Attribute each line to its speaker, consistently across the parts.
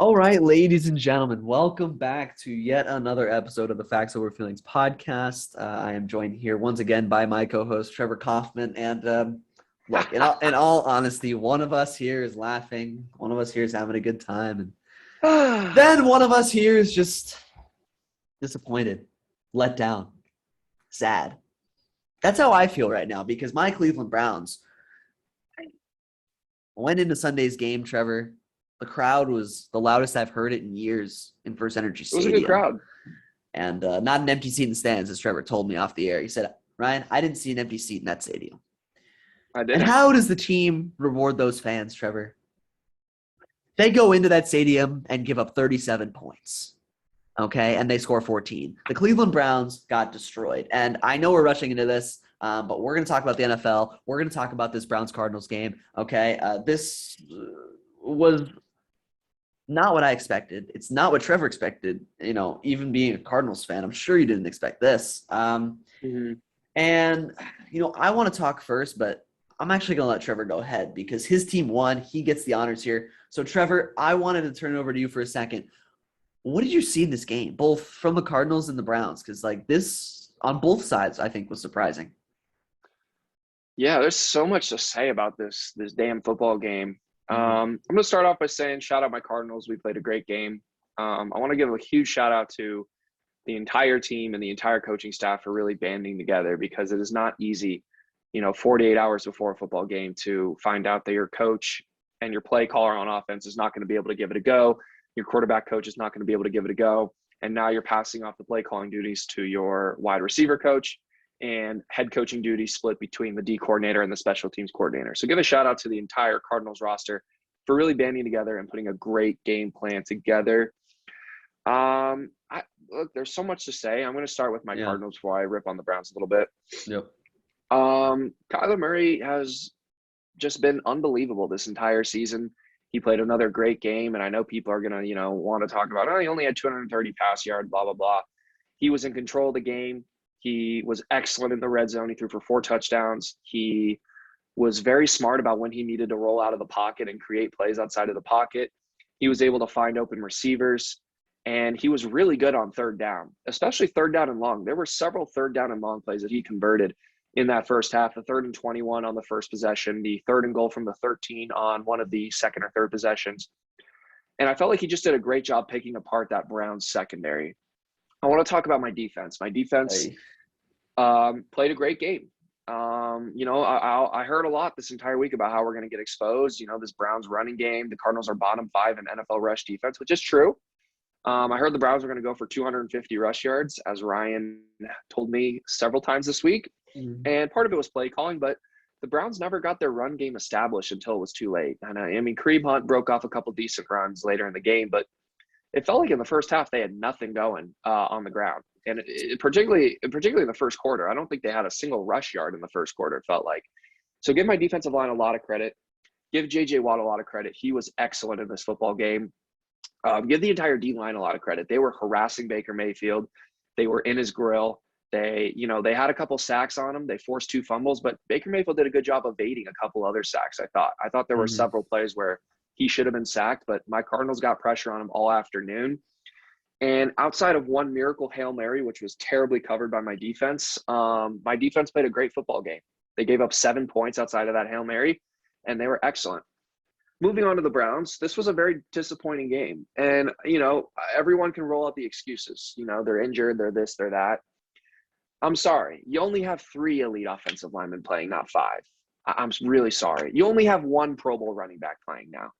Speaker 1: All right, ladies and gentlemen, welcome back to yet another episode of the Facts Over Feelings podcast. I am joined here once again by my co-host Trevor Kaufman. And look, in all honesty, one of us here is laughing, one of us here is having a good time, and then one of us here is just disappointed, let down, sad. That's how I feel right now because my Cleveland Browns went into Sunday's game, Trevor. The crowd was the loudest I've heard it in years in First Energy
Speaker 2: It was
Speaker 1: Stadium.
Speaker 2: a good crowd.
Speaker 1: And not an empty seat in the stands, as Trevor told me off the air. He said, Ryan, I didn't see an empty seat in that stadium.
Speaker 2: I
Speaker 1: And
Speaker 2: did.
Speaker 1: how does the team reward those fans, Trevor? They go into that stadium and give up 37 points. Okay, and they score 14. The Cleveland Browns got destroyed. And I know we're rushing into this, but we're going to talk about the NFL. We're going to talk about this Browns-Cardinals game. Okay, this was not what I expected. It's not what Trevor expected, even being a Cardinals fan. I'm sure you didn't expect this. And, I want to talk first, but I'm actually going to let Trevor go ahead because his team won. He gets the honors here. So, Trevor, I wanted to turn it over to you for a second. What did you see in this game, both from the Cardinals and the Browns? Because, this on both sides, I think, was surprising.
Speaker 2: Yeah, there's so much to say about this damn football game. I'm going to start off by saying shout out my Cardinals. We played a great game. I want to give a huge shout out to the entire team and the entire coaching staff for really banding together because it is not easy, 48 hours before a football game to find out that your coach and your play caller on offense is not going to be able to give it a go. Your quarterback coach is not going to be able to give it a go. And now you're passing off the play calling duties to your wide receiver coach and head coaching duties split between the D coordinator and the special teams coordinator. So give a shout out to the entire Cardinals roster for really banding together and putting a great game plan together. Look, there's so much to say. I'm going to start with my Cardinals before I rip on the Browns a little bit.
Speaker 1: Yep.
Speaker 2: Kyler Murray has just been unbelievable this entire season. He played another great game, and I know people are going to, want to talk about, he only had 230 pass yards, blah, blah, blah. He was in control of the game. He was excellent in the red zone. He threw for 4 touchdowns. He was very smart about when he needed to roll out of the pocket and create plays outside of the pocket. He was able to find open receivers, and he was really good on third down, especially third down and long. There were several third down and long plays that he converted in that first half, the 3rd and 21 on the first possession, the 3rd and goal from the 13 on one of the second or third possessions. And I felt like he just did a great job picking apart that Browns secondary. I want to talk about my defense. My defense played a great game. I heard a lot this entire week about how we're going to get exposed. This Browns running game, the Cardinals are bottom 5 in NFL rush defense, which is true. I heard the Browns are going to go for 250 rush yards, as Ryan told me several times this week. And part of it was play calling, but the Browns never got their run game established until it was too late. And Kareem Hunt broke off a couple decent runs later in the game, but it felt like in the first half they had nothing going on the ground. And particularly in the first quarter, I don't think they had a single rush yard in the first quarter, it felt like. So give my defensive line a lot of credit. Give J.J. Watt a lot of credit. He was excellent in this football game. Give the entire D-line a lot of credit. They were harassing Baker Mayfield. They were in his grill. They had a couple sacks on him. They forced 2 fumbles, but Baker Mayfield did a good job evading a couple other sacks, I thought. I thought there were several plays where he should have been sacked, but my Cardinals got pressure on him all afternoon. And outside of one miracle Hail Mary, which was terribly covered by my defense played a great football game. They gave up 7 points outside of that Hail Mary, and they were excellent. Moving on to the Browns, this was a very disappointing game. And, everyone can roll out the excuses. They're injured, they're this, they're that. I'm sorry. You only have 3 elite offensive linemen playing, not 5. I'm really sorry. You only have 1 Pro Bowl running back playing now.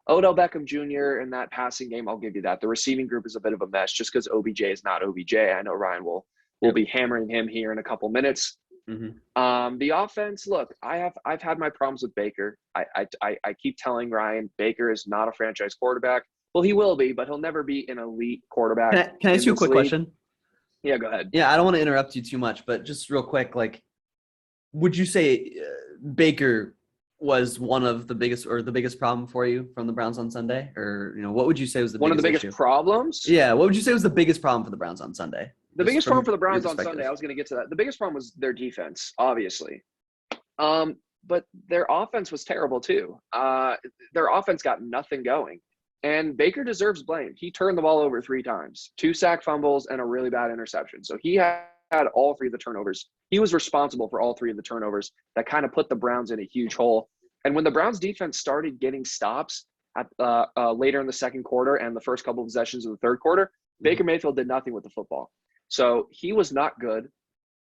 Speaker 2: Odell Beckham Jr. in that passing game, I'll give you that. The receiving group is a bit of a mess just because OBJ is not OBJ. I know Ryan will be hammering him here in a couple minutes. The offense, look, I've had my problems with Baker. I keep telling Ryan Baker is not a franchise quarterback. Well, he will be, but he'll never be an elite quarterback.
Speaker 1: Can I ask you a quick question?
Speaker 2: Yeah, go ahead.
Speaker 1: Yeah, I don't want to interrupt you too much, but just real quick, would you say Baker was one of the biggest problem for you from the Browns on Sunday? Or, what would you say was the
Speaker 2: one
Speaker 1: biggest
Speaker 2: of the biggest
Speaker 1: issue?
Speaker 2: Problems?
Speaker 1: Yeah, what would you say was the biggest problem for the Browns on Sunday?
Speaker 2: The biggest problem for the Browns on Sunday, I was going to get to that. The biggest problem was their defense, obviously. But their offense was terrible too. Their offense got nothing going. And Baker deserves blame. He turned the ball over 3 times, 2 sack fumbles, and a really bad interception. So he had all 3 of the turnovers. He was responsible for all 3 of the turnovers that kind of put the Browns in a huge hole. And when the Browns defense started getting stops at later in the second quarter and the first couple of possessions of the third quarter, Baker Mayfield did nothing with the football. So he was not good.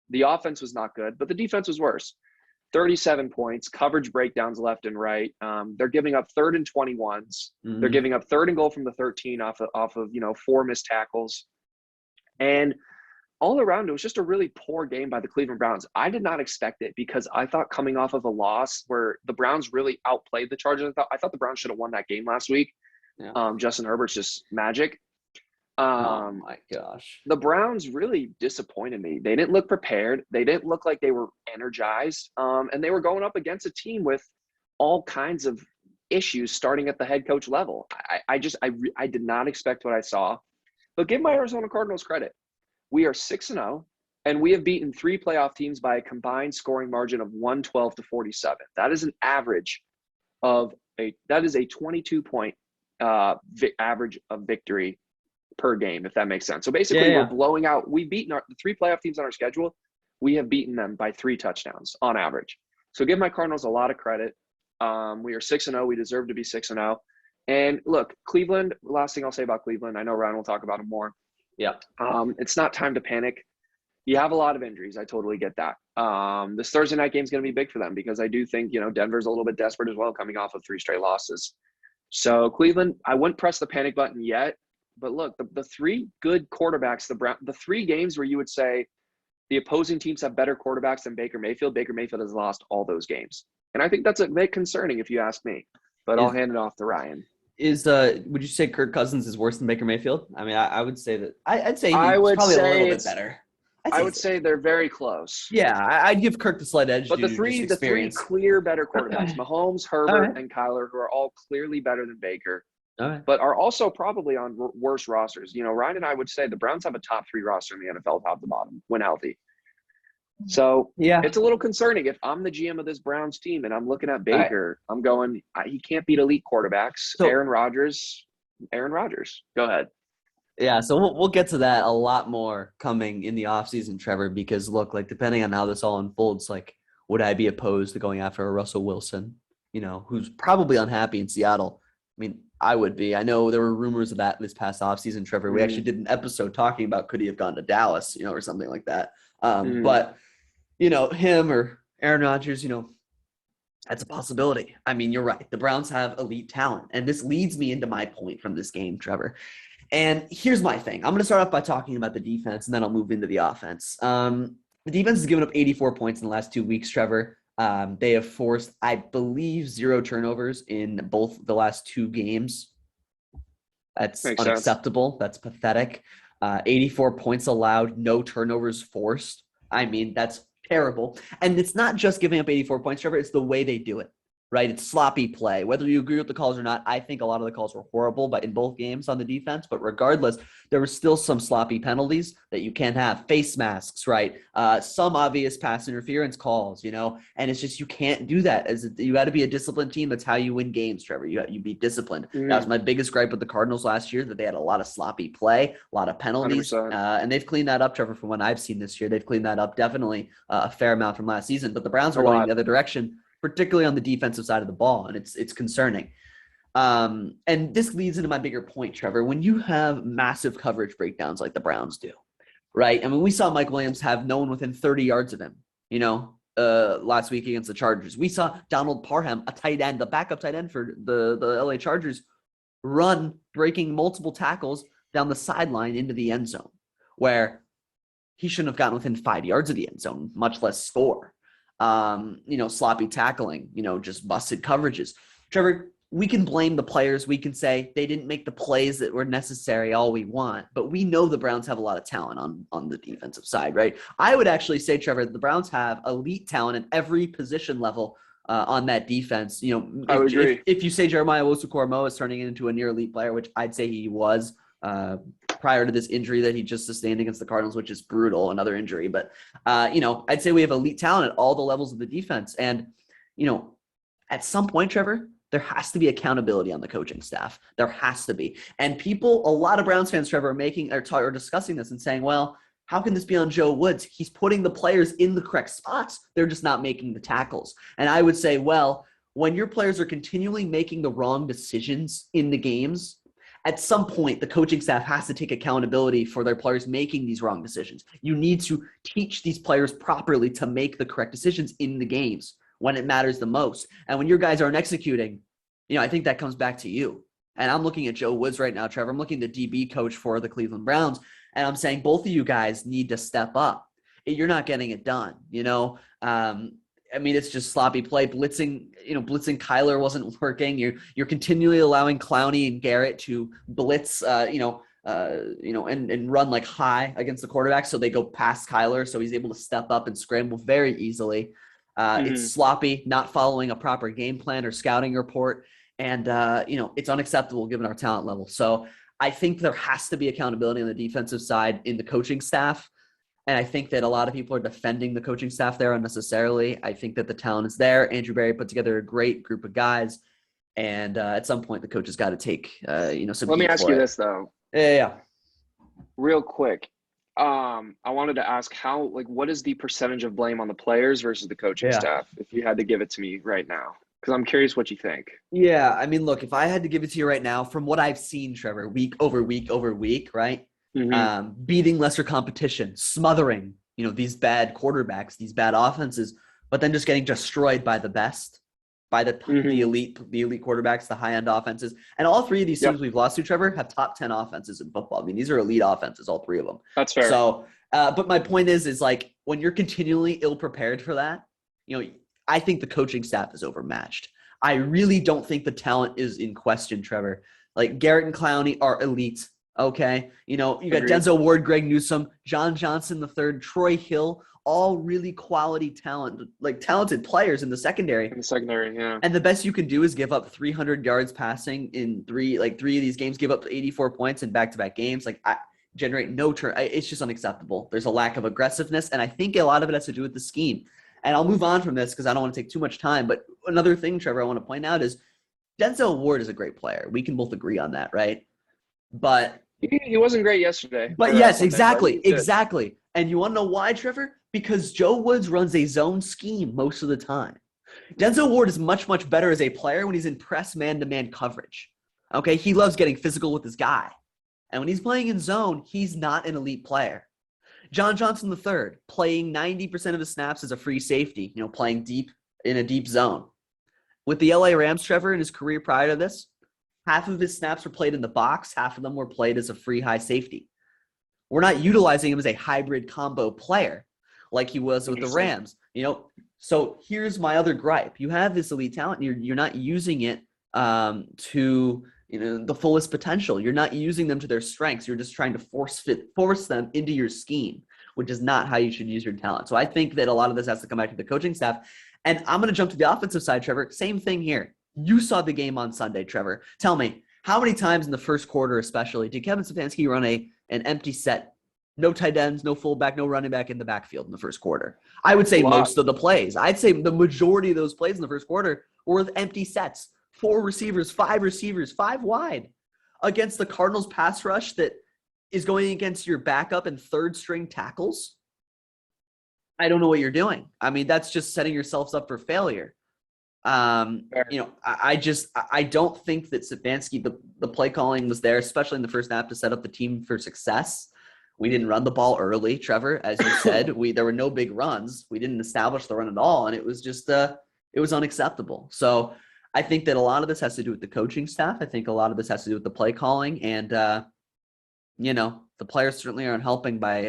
Speaker 2: The offense was not good, but the defense was worse. 37 points, coverage breakdowns left and right. They're giving up 3rd and 21s. They're giving up 3rd and goal from the 13 off of 4 missed tackles. And all around, it was just a really poor game by the Cleveland Browns. I did not expect it because I thought coming off of a loss where the Browns really outplayed the Chargers, I thought the Browns should have won that game last week. Yeah. Justin Herbert's just magic.
Speaker 1: Oh my gosh.
Speaker 2: The Browns really disappointed me. They didn't look prepared. They didn't look like they were energized. And they were going up against a team with all kinds of issues starting at the head coach level. I did not expect what I saw. But give my Arizona Cardinals credit. We are 6-0, and we have beaten 3 playoff teams by a combined scoring margin of 112 to 47. That is an average of a 22-point average of victory per game, if that makes sense. So basically, we're blowing out. We've beaten the 3 playoff teams on our schedule. We have beaten them by 3 touchdowns on average. So give my Cardinals a lot of credit. We are 6-0. We deserve to be 6-0. And look, Cleveland, last thing I'll say about Cleveland, I know Ryan will talk about them more.
Speaker 1: Yeah.
Speaker 2: It's not time to panic. You have a lot of injuries. I totally get that. This Thursday night game is going to be big for them because I do think, Denver's a little bit desperate as well, coming off of 3 straight losses. So Cleveland, I wouldn't press the panic button yet. But look, the 3 good quarterbacks, the 3 games where you would say the opposing teams have better quarterbacks than Baker Mayfield has lost all those games. And I think that's a bit concerning if you ask me. But I'll hand it off to Ryan.
Speaker 1: Would you say Kirk Cousins is worse than Baker Mayfield? I mean, I would say that. I'd say he's probably a little bit better.
Speaker 2: I would say they're very close.
Speaker 1: Yeah, I'd give Kirk the slight edge.
Speaker 2: But the three clear better quarterbacks, Mahomes, Herbert, and Kyler, who are all clearly better than Baker, but are also probably on worse rosters. Ryan and I would say the Browns have a top 3 roster in the NFL, top to bottom, when healthy. So it's a little concerning. If I'm the GM of this Browns team and I'm looking at Baker, I'm going, he can't beat elite quarterbacks. So, Aaron Rodgers. Go ahead.
Speaker 1: Yeah, so we'll get to that a lot more coming in the offseason, Trevor, because look, like depending on how this all unfolds, like would I be opposed to going after a Russell Wilson, who's probably unhappy in Seattle? I mean, I would be. I know there were rumors of that this past offseason, Trevor. We actually did an episode talking about could he have gone to Dallas, or something like that. But him or Aaron Rodgers, that's a possibility. I mean, you're right. The Browns have elite talent. And this leads me into my point from this game, Trevor. And here's my thing. I'm going to start off by talking about the defense, and then I'll move into the offense. The defense has given up 84 points in the last 2 weeks, Trevor. They have forced, I believe, 0 turnovers in both the last 2 games. That's unacceptable. That's pathetic. 84 points allowed, no turnovers forced. I mean, that's terrible. And it's not just giving up 84 points, Trevor. It's the way they do it, right? It's sloppy play. Whether you agree with the calls or not, I think a lot of the calls were horrible, but in both games on the defense. But regardless, there were still some sloppy penalties that you can't have. Face masks, right? Some obvious pass interference calls, and it's just you can't do that. You got to be a disciplined team. That's how you win games, Trevor. You be disciplined. That was my biggest gripe with the Cardinals last year, that they had a lot of sloppy play, a lot of penalties, and they've cleaned that up, Trevor, from what I've seen this year. They've cleaned that up definitely a fair amount from last season. But the Browns are going the other direction, particularly on the defensive side of the ball, and it's concerning. And this leads into my bigger point, Trevor. When you have massive coverage breakdowns like the Browns do, right? I mean, we saw Mike Williams have no one within 30 yards of him, last week against the Chargers. We saw Donald Parham, a tight end, the backup tight end for the LA Chargers, run, breaking multiple tackles down the sideline into the end zone, where he shouldn't have gotten within 5 yards of the end zone, much less score. Sloppy tackling, just busted coverages. Trevor, we can blame the players. We can say they didn't make the plays that were necessary, all we want. But we know the Browns have a lot of talent on the defensive side, right? I would actually say, Trevor, the Browns have elite talent at every position level on that defense.
Speaker 2: I would agree.
Speaker 1: If you say Jeremiah Owusu-Koramoah is turning into a near elite player, which I'd say he was prior to this injury that he just sustained against the Cardinals, which is brutal, another injury. But, I'd say we have elite talent at all the levels of the defense. And, at some point, Trevor, there has to be accountability on the coaching staff. There has to be. And a lot of Browns fans, Trevor, are discussing this and saying, well, how can this be on Joe Woods? He's putting the players in the correct spots. They're just not making the tackles. And I would say, well, when your players are continually making the wrong decisions in the games, at some point, the coaching staff has to take accountability for their players making these wrong decisions. You need to teach these players properly to make the correct decisions in the games when it matters the most. And when your guys aren't executing, I think that comes back to you. And I'm looking at Joe Woods right now, Trevor. I'm looking at the DB coach for the Cleveland Browns, and I'm saying both of you guys need to step up. You're not getting it done, it's just sloppy play. Blitzing Kyler wasn't working. You're continually allowing Clowney and Garrett to blitz, and run like high against the quarterback, so they go past Kyler, so he's able to step up and scramble very easily. It's sloppy, not following a proper game plan or scouting report, and it's unacceptable given our talent level. So I think there has to be accountability on the defensive side in the coaching staff. And I think that a lot of people are defending the coaching staff there unnecessarily. I think that the talent is there. Andrew Berry put together a great group of guys. And at some point, the coach has got to take, some.
Speaker 2: Let me ask you this, though.
Speaker 1: Yeah.
Speaker 2: Real quick. I wanted to ask what is the percentage of blame on the players versus the coaching staff, if you had to give it to me right now? Because I'm curious what you think.
Speaker 1: Yeah. Look, if I had to give it to you right now, from what I've seen, Trevor, week over week over week, right? Beating lesser competition, smothering, these bad quarterbacks, these bad offenses, but then just getting destroyed by the best, by the elite quarterbacks, the high-end offenses. And all three of these teams we've lost to, Trevor, have top 10 offenses in football. These are elite offenses, all three of them.
Speaker 2: That's fair.
Speaker 1: So, but my point is like when you're continually ill-prepared for that, I think the coaching staff is overmatched. I really don't think the talent is in question, Trevor. Like Garrett and Clowney are elite. Okay. You got Denzel Ward, Greg Newsome, John Johnson III, Troy Hill, all really quality talent, like talented players in the secondary.
Speaker 2: Yeah.
Speaker 1: And the best you can do is give up 300 yards passing in three of these games, give up 84 points in back-to-back games. Generate no turn. It's just unacceptable. There's a lack of aggressiveness. And I think a lot of it has to do with the scheme. And I'll move on from this because I don't want to take too much time. But another thing, Trevor, I want to point out is Denzel Ward is a great player. We can both agree on that, right? But
Speaker 2: he wasn't great yesterday.
Speaker 1: But yes, exactly. And you want to know why, Trevor? Because Joe Woods runs a zone scheme most of the time. Denzel Ward is much, much better as a player when he's in press man-to-man coverage. Okay, he loves getting physical with his guy. And when he's playing in zone, he's not an elite player. John Johnson III, playing 90% of his snaps as a free safety, playing deep in a deep zone. With the LA Rams, Trevor, in his career prior to this, half of his snaps were played in the box. Half of them were played as a free high safety. We're not utilizing him as a hybrid combo player like he was with the Rams. So here's my other gripe. You have this elite talent. And you're not using it to the fullest potential. You're not using them to their strengths. You're just trying to force them into your scheme, which is not how you should use your talent. So I think that a lot of this has to come back to the coaching staff. And I'm going to jump to the offensive side, Trevor. Same thing here. You saw the game on Sunday, Trevor. Tell me, how many times in the first quarter especially did Kevin Stefanski run an empty set? No tight ends, no fullback, no running back in the backfield in the first quarter. I would say most of the plays. I'd say the majority of those plays in the first quarter were with empty sets. 4 receivers, 5 wide. Against the Cardinals pass rush that is going against your backup and third-string tackles. I don't know what you're doing. That's just setting yourselves up for failure. I don't think that Stefanski, the play calling was there, especially in the first half, to set up the team for success. We didn't run the ball early, Trevor, as you said. There were no big runs. We didn't establish the run at all, and it was just it was unacceptable. So I think that a lot of this has to do with the coaching staff. I think a lot of this has to do with the play calling, and the players certainly aren't helping by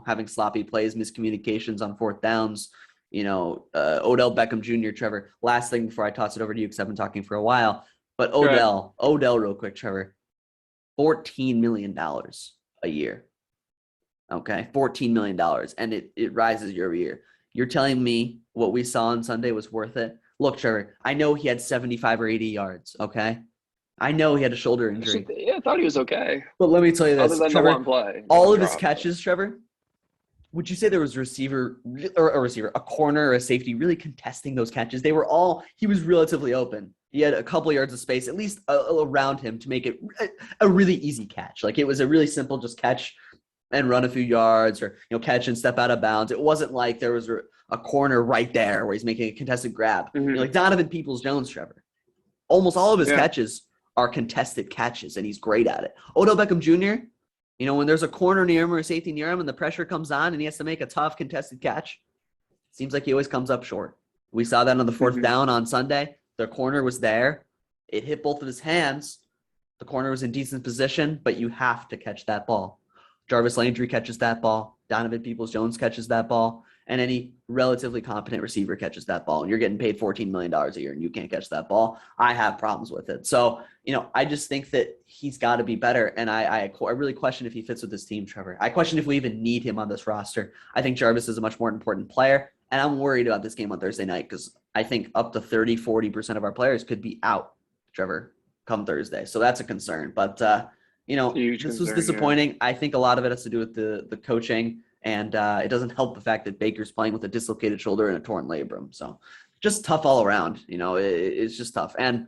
Speaker 1: having sloppy plays, miscommunications on fourth downs. Odell Beckham Jr., Trevor. Last thing before I toss it over to you, because I've been talking for a while. But Odell, real quick, Trevor. $14 million a year. Okay, $14 million, and it rises year over year. You're telling me what we saw on Sunday was worth it? Look, Trevor, I know he had 75 or 80 yards, okay? I know he had a shoulder injury.
Speaker 2: Yeah, I thought he was okay.
Speaker 1: But let me tell you this,
Speaker 2: other than
Speaker 1: Trevor,
Speaker 2: the one play.
Speaker 1: all of his catches, Trevor, would you say there was a corner or a safety really contesting those catches? He was relatively open. He had a couple yards of space, at least around him, to make it a really easy catch. Like, it was a really simple just catch and run a few yards, or catch and step out of bounds. It wasn't like there was a corner right there where he's making a contested grab. Like Donovan Peoples-Jones, Trevor. Almost all of his catches are contested catches, and he's great at it. Odell Beckham Jr., when there's a corner near him or a safety near him and the pressure comes on and he has to make a tough contested catch, seems like he always comes up short. We saw that on the fourth down on Sunday. The corner was there. It hit both of his hands. The corner was in decent position, but you have to catch that ball. Jarvis Landry catches that ball. Donovan Peoples-Jones catches that ball. And any relatively competent receiver catches that ball. And you're getting paid $14 million a year and you can't catch that ball. I have problems with it. So, I just think that he's got to be better. And I really question if he fits with this team, Trevor. I question if we even need him on this roster. I think Jarvis is a much more important player. And I'm worried about this game on Thursday night because I think up to 40% of our players could be out, Trevor, come Thursday. So that's a concern. But, this was disappointing. Yeah. I think a lot of it has to do with the coaching. And it doesn't help the fact that Baker's playing with a dislocated shoulder and a torn labrum. So just tough all around. It's just tough. And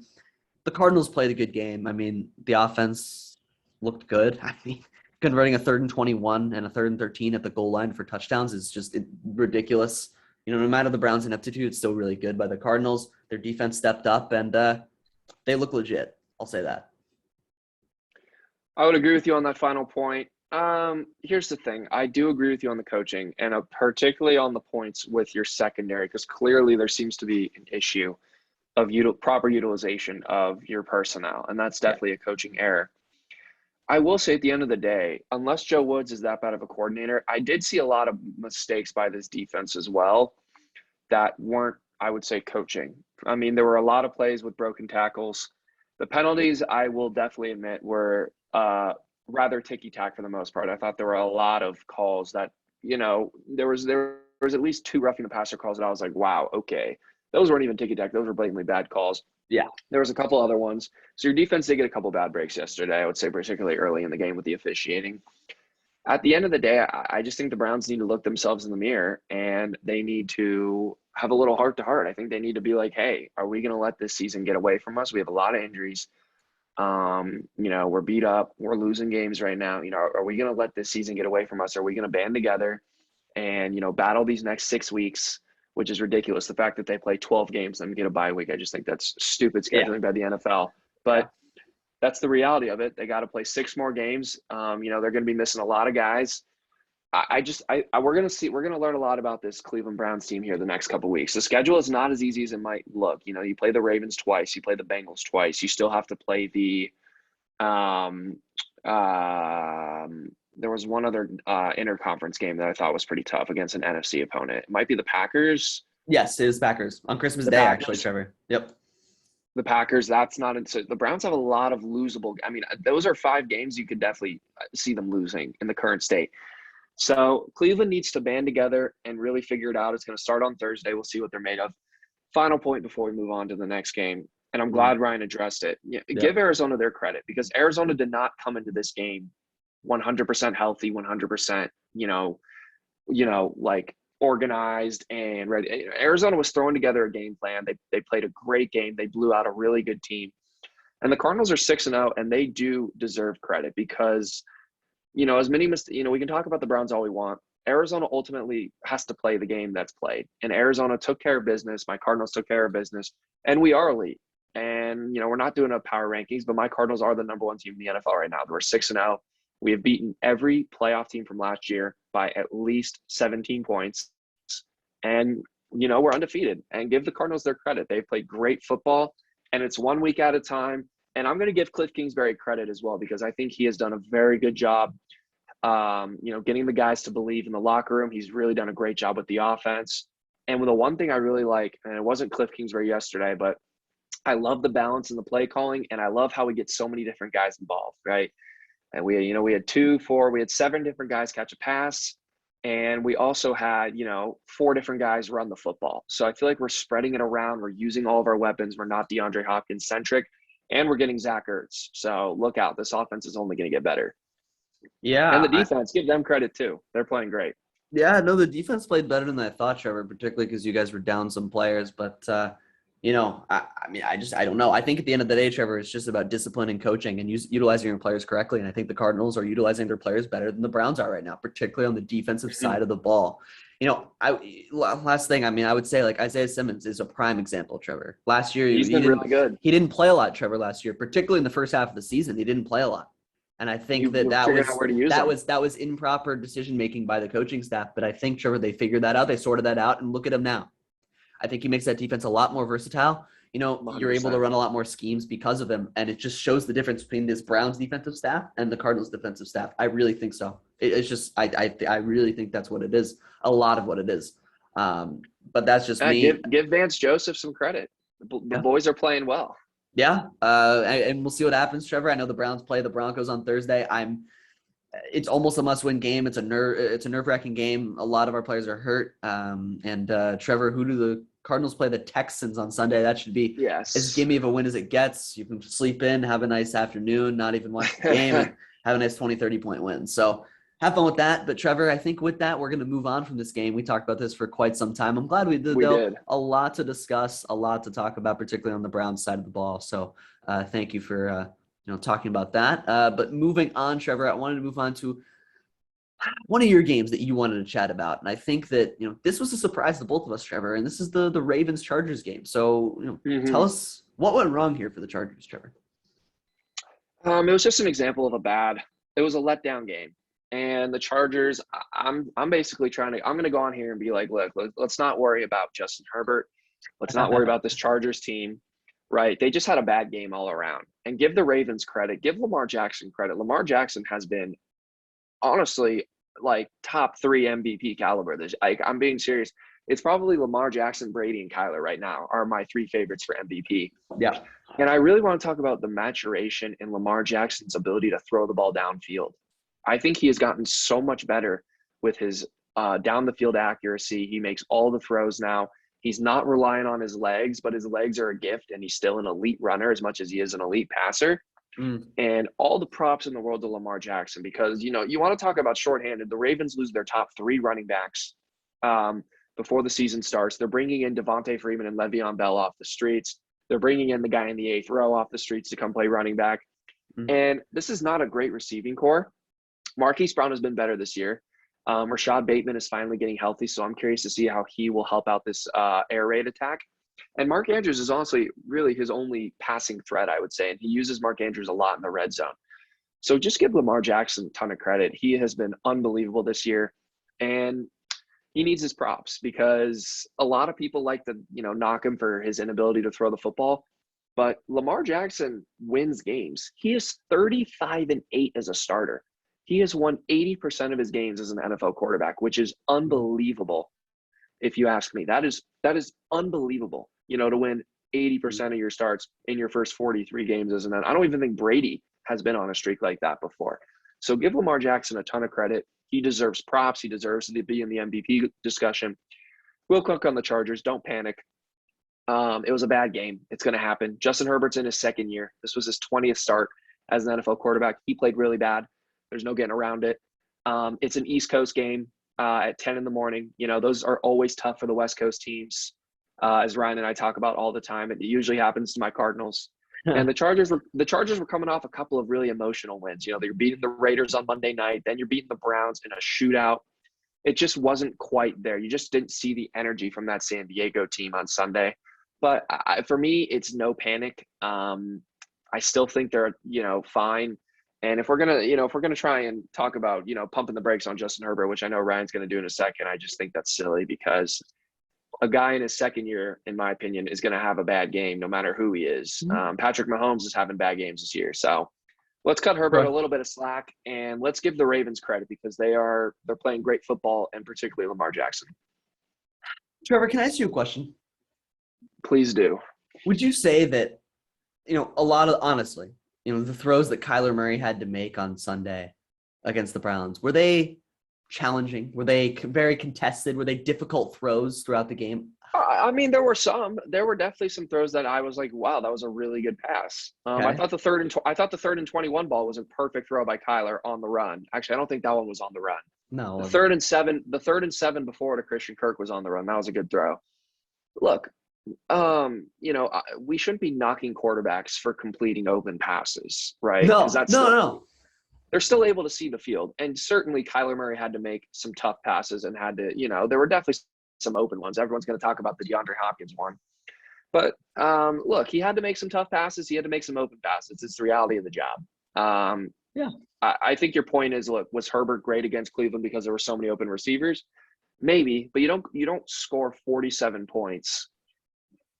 Speaker 1: the Cardinals played a good game. I mean, the offense looked good. I mean, converting a 3rd and 21 and a 3rd and 13 at the goal line for touchdowns is just ridiculous. No matter the Browns' ineptitude, it's still really good by the Cardinals. Their defense stepped up, and they look legit. I'll say that.
Speaker 2: I would agree with you on that final point. Here's the thing. I do agree with you on the coaching, and particularly on the points with your secondary, because clearly there seems to be an issue of proper utilization of your personnel, and that's definitely a coaching error. I will say at the end of the day, unless Joe Woods is that bad of a coordinator, I did see a lot of mistakes by this defense as well that weren't, I would say, coaching. I mean, there were a lot of plays with broken tackles. The penalties, I will definitely admit, were rather ticky-tack for the most part. I thought there were a lot of calls that, there was at least 2 roughing the passer calls that I was like, wow, okay. Those weren't even ticky-tack. Those were blatantly bad calls.
Speaker 1: Yeah.
Speaker 2: There was a couple other ones. So your defense did get a couple bad breaks yesterday, I would say, particularly early in the game with the officiating. At the end of the day, I just think the Browns need to look themselves in the mirror, and they need to have a little heart-to-heart. I think they need to be like, hey, are we going to let this season get away from us? We have a lot of injuries. We're beat up. We're losing games right now. Are we going to let this season get away from us? Are we going to band together and, battle these next 6 weeks, which is ridiculous. The fact that they play 12 games and get a bye week, I just think that's stupid scheduling by the NFL. But that's the reality of it. They got to play 6 more games. They're going to be missing a lot of guys. We're going to learn a lot about this Cleveland Browns team here the next couple of weeks. The schedule is not as easy as it might look. You play the Ravens twice, you play the Bengals twice. You still have to play the there was one other interconference game that I thought was pretty tough against an NFC opponent. It might be the Packers.
Speaker 1: Yes, it is Packers on Christmas Day, actually, Trevor. Yep.
Speaker 2: The Packers, that's not – so the Browns have a lot of losable – I mean, those are 5 games you could definitely see them losing in the current state. So Cleveland needs to band together and really figure it out. It's going to start on Thursday. We'll see what they're made of. Final point before we move on to the next game, and I'm glad Ryan addressed it. Give Arizona their credit, because Arizona did not come into this game 100% healthy, 100%, like organized and ready. Arizona was throwing together a game plan. They played a great game. They blew out a really good team. And the Cardinals are 6-0, and they do deserve credit because, as many we can talk about the Browns all we want. Arizona ultimately has to play the game that's played. And Arizona took care of business. My Cardinals took care of business. And we are elite. And, we're not doing a power rankings, but my Cardinals are the number 1 team in the NFL right now. We're 6-0. We have beaten every playoff team from last year by at least 17 points. And, we're undefeated. And give the Cardinals their credit. They've played great football, and it's 1 week at a time. And I'm going to give Cliff Kingsbury credit as well, because I think he has done a very good job, getting the guys to believe in the locker room. He's really done a great job with the offense. And the one thing I really like, and it wasn't Cliff Kingsbury yesterday, but I love the balance in the play calling, and I love how we get so many different guys involved, right? And we had 7 different guys catch a pass, and we also had, 4 different guys run the football. So I feel like we're spreading it around. We're using all of our weapons. We're not DeAndre Hopkins centric, and we're getting Zach Ertz. So look out. This offense is only going to get better.
Speaker 1: Yeah.
Speaker 2: And the defense, give them credit too. They're playing great.
Speaker 1: Yeah, no, the defense played better than I thought, Trevor, particularly because you guys were down some players. But I mean, I don't know. I think at the end of the day, Trevor, it's just about discipline and coaching and utilizing your players correctly. And I think the Cardinals are utilizing their players better than the Browns are right now, particularly on the defensive side of the ball. Last thing, I mean, I would say like Isaiah Simmons is a prime example, Trevor. Last year,
Speaker 2: He's been really good.
Speaker 1: he didn't play a lot, Trevor, last year, particularly in the first half of the season. He didn't play a lot. And I think
Speaker 2: You figured out where to use them.
Speaker 1: that was improper decision making by the coaching staff. But I think, Trevor, they figured that out. They sorted that out, and look at him now. I think he makes that defense a lot more versatile. You're able to
Speaker 2: 100%.
Speaker 1: run a lot more schemes because of him, and it just shows the difference between this Browns defensive staff and the Cardinals defensive staff. I really think so. It's just I really think that's what it is. A lot of what it is. But that's just me.
Speaker 2: Give Vance Joseph some credit. The boys are playing well.
Speaker 1: Yeah, and we'll see what happens, Trevor. I know the Browns play the Broncos on Thursday. It's almost a must-win game. It's a nerve-wracking game. A lot of our players are hurt. Trevor, who do the Cardinals play? The Texans on Sunday. That should be as gimme of a win as it gets. You can sleep in, have a nice afternoon, not even watch the game, and have a nice 20, 30-point win. So have fun with that. But Trevor, I think with that, we're going to move on from this game. We talked about this for quite some time. I'm glad we did. A lot to discuss, a lot to talk about, particularly on the Browns side of the ball. So thank you for talking about that. But moving on, Trevor, I wanted to move on to one of your games that you wanted to chat about. And I think that this was a surprise to both of us, Trevor. And this is the Ravens-Chargers game. So tell us what went wrong here for the Chargers, Trevor.
Speaker 2: It was just an example of it was a letdown game. And the Chargers, I'm basically I'm going to go on here and be like, look, let's not worry about Justin Herbert. Let's not worry about this Chargers team, right? They just had a bad game all around. And give the Ravens credit. Give Lamar Jackson credit. Lamar Jackson has been, honestly, like top 3 MVP caliber. I'm being serious. It's probably Lamar Jackson, Brady, and Kyler right now are my 3 favorites for MVP.
Speaker 1: Yeah.
Speaker 2: And I really want to talk about the maturation in Lamar Jackson's ability to throw the ball downfield. I think he has gotten so much better with his down the field accuracy. He makes all the throws now. He's not relying on his legs, but his legs are a gift, and he's still an elite runner as much as he is an elite passer. And all the props in the world to Lamar Jackson, because, you want to talk about shorthanded. The Ravens lose their top 3 running backs before the season starts. They're bringing in Devontae Freeman and Le'Veon Bell off the streets. They're bringing in the guy in the 8th row off the streets to come play running back. And this is not a great receiving core. Marquise Brown has been better this year. Rashad Bateman is finally getting healthy, so I'm curious to see how he will help out this air raid attack. And Mark Andrews is honestly really his only passing threat, I would say, and he uses Mark Andrews a lot in the red zone. So just give Lamar Jackson a ton of credit. He has been unbelievable this year, and he needs his props because a lot of people like to, knock him for his inability to throw the football. But Lamar Jackson wins games. He is 35-8 as a starter. He has won 80% of his games as an NFL quarterback, which is unbelievable. If you ask me, that is unbelievable, to win 80% of your starts in your first 43 games as an NFL. I don't even think Brady has been on a streak like that before. So give Lamar Jackson a ton of credit. He deserves props. He deserves to be in the MVP discussion. Real quick on the Chargers, don't panic. It was a bad game. It's going to happen. Justin Herbert's in his 2nd year. This was his 20th start as an NFL quarterback. He played really bad. There's no getting around it. It's an East Coast game at 10 in the morning. Those are always tough for the West Coast teams, as Ryan and I talk about all the time. It usually happens to my Cardinals. And the Chargers were coming off a couple of really emotional wins. They were beating the Raiders on Monday night. Then you're beating the Browns in a shootout. It just wasn't quite there. You just didn't see the energy from that San Diego team on Sunday. But for me, it's no panic. I still think they're, fine. And if we're gonna try and talk about, pumping the brakes on Justin Herbert, which I know Ryan's gonna do in a second, I just think that's silly because a guy in his 2nd year, in my opinion, is gonna have a bad game no matter who he is. Patrick Mahomes is having bad games this year, so let's cut Herbert a little bit of slack and let's give the Ravens credit because they're playing great football, and particularly Lamar Jackson.
Speaker 1: Trevor, can I ask you a question?
Speaker 2: Please do.
Speaker 1: Would you say that a lot of honestly? The throws that Kyler Murray had to make on Sunday against the Browns, were they challenging? Were they very contested? Were they difficult throws throughout the game?
Speaker 2: I mean, there were definitely some throws that I was like, wow, that was a really good pass.
Speaker 1: Okay.
Speaker 2: I thought the 3rd and 21 ball was a perfect throw by Kyler on the run. Actually, I don't think that one was on the run.
Speaker 1: No, it
Speaker 2: The
Speaker 1: wasn't.
Speaker 2: 3rd and 7 before to Christian Kirk was on the run. That was a good throw. Look, we shouldn't be knocking quarterbacks for completing open passes, right? Because
Speaker 1: No,
Speaker 2: that's
Speaker 1: no,
Speaker 2: still
Speaker 1: no.
Speaker 2: they're still able to see the field. And certainly Kyler Murray had to make some tough passes and had to, there were definitely some open ones. Everyone's going to talk about the DeAndre Hopkins one. But look, he had to make some tough passes. He had to make some open passes. It's the reality of the job.
Speaker 1: Yeah.
Speaker 2: I think your point is, look, was Herbert great against Cleveland because there were so many open receivers? Maybe, but you don't score 47 points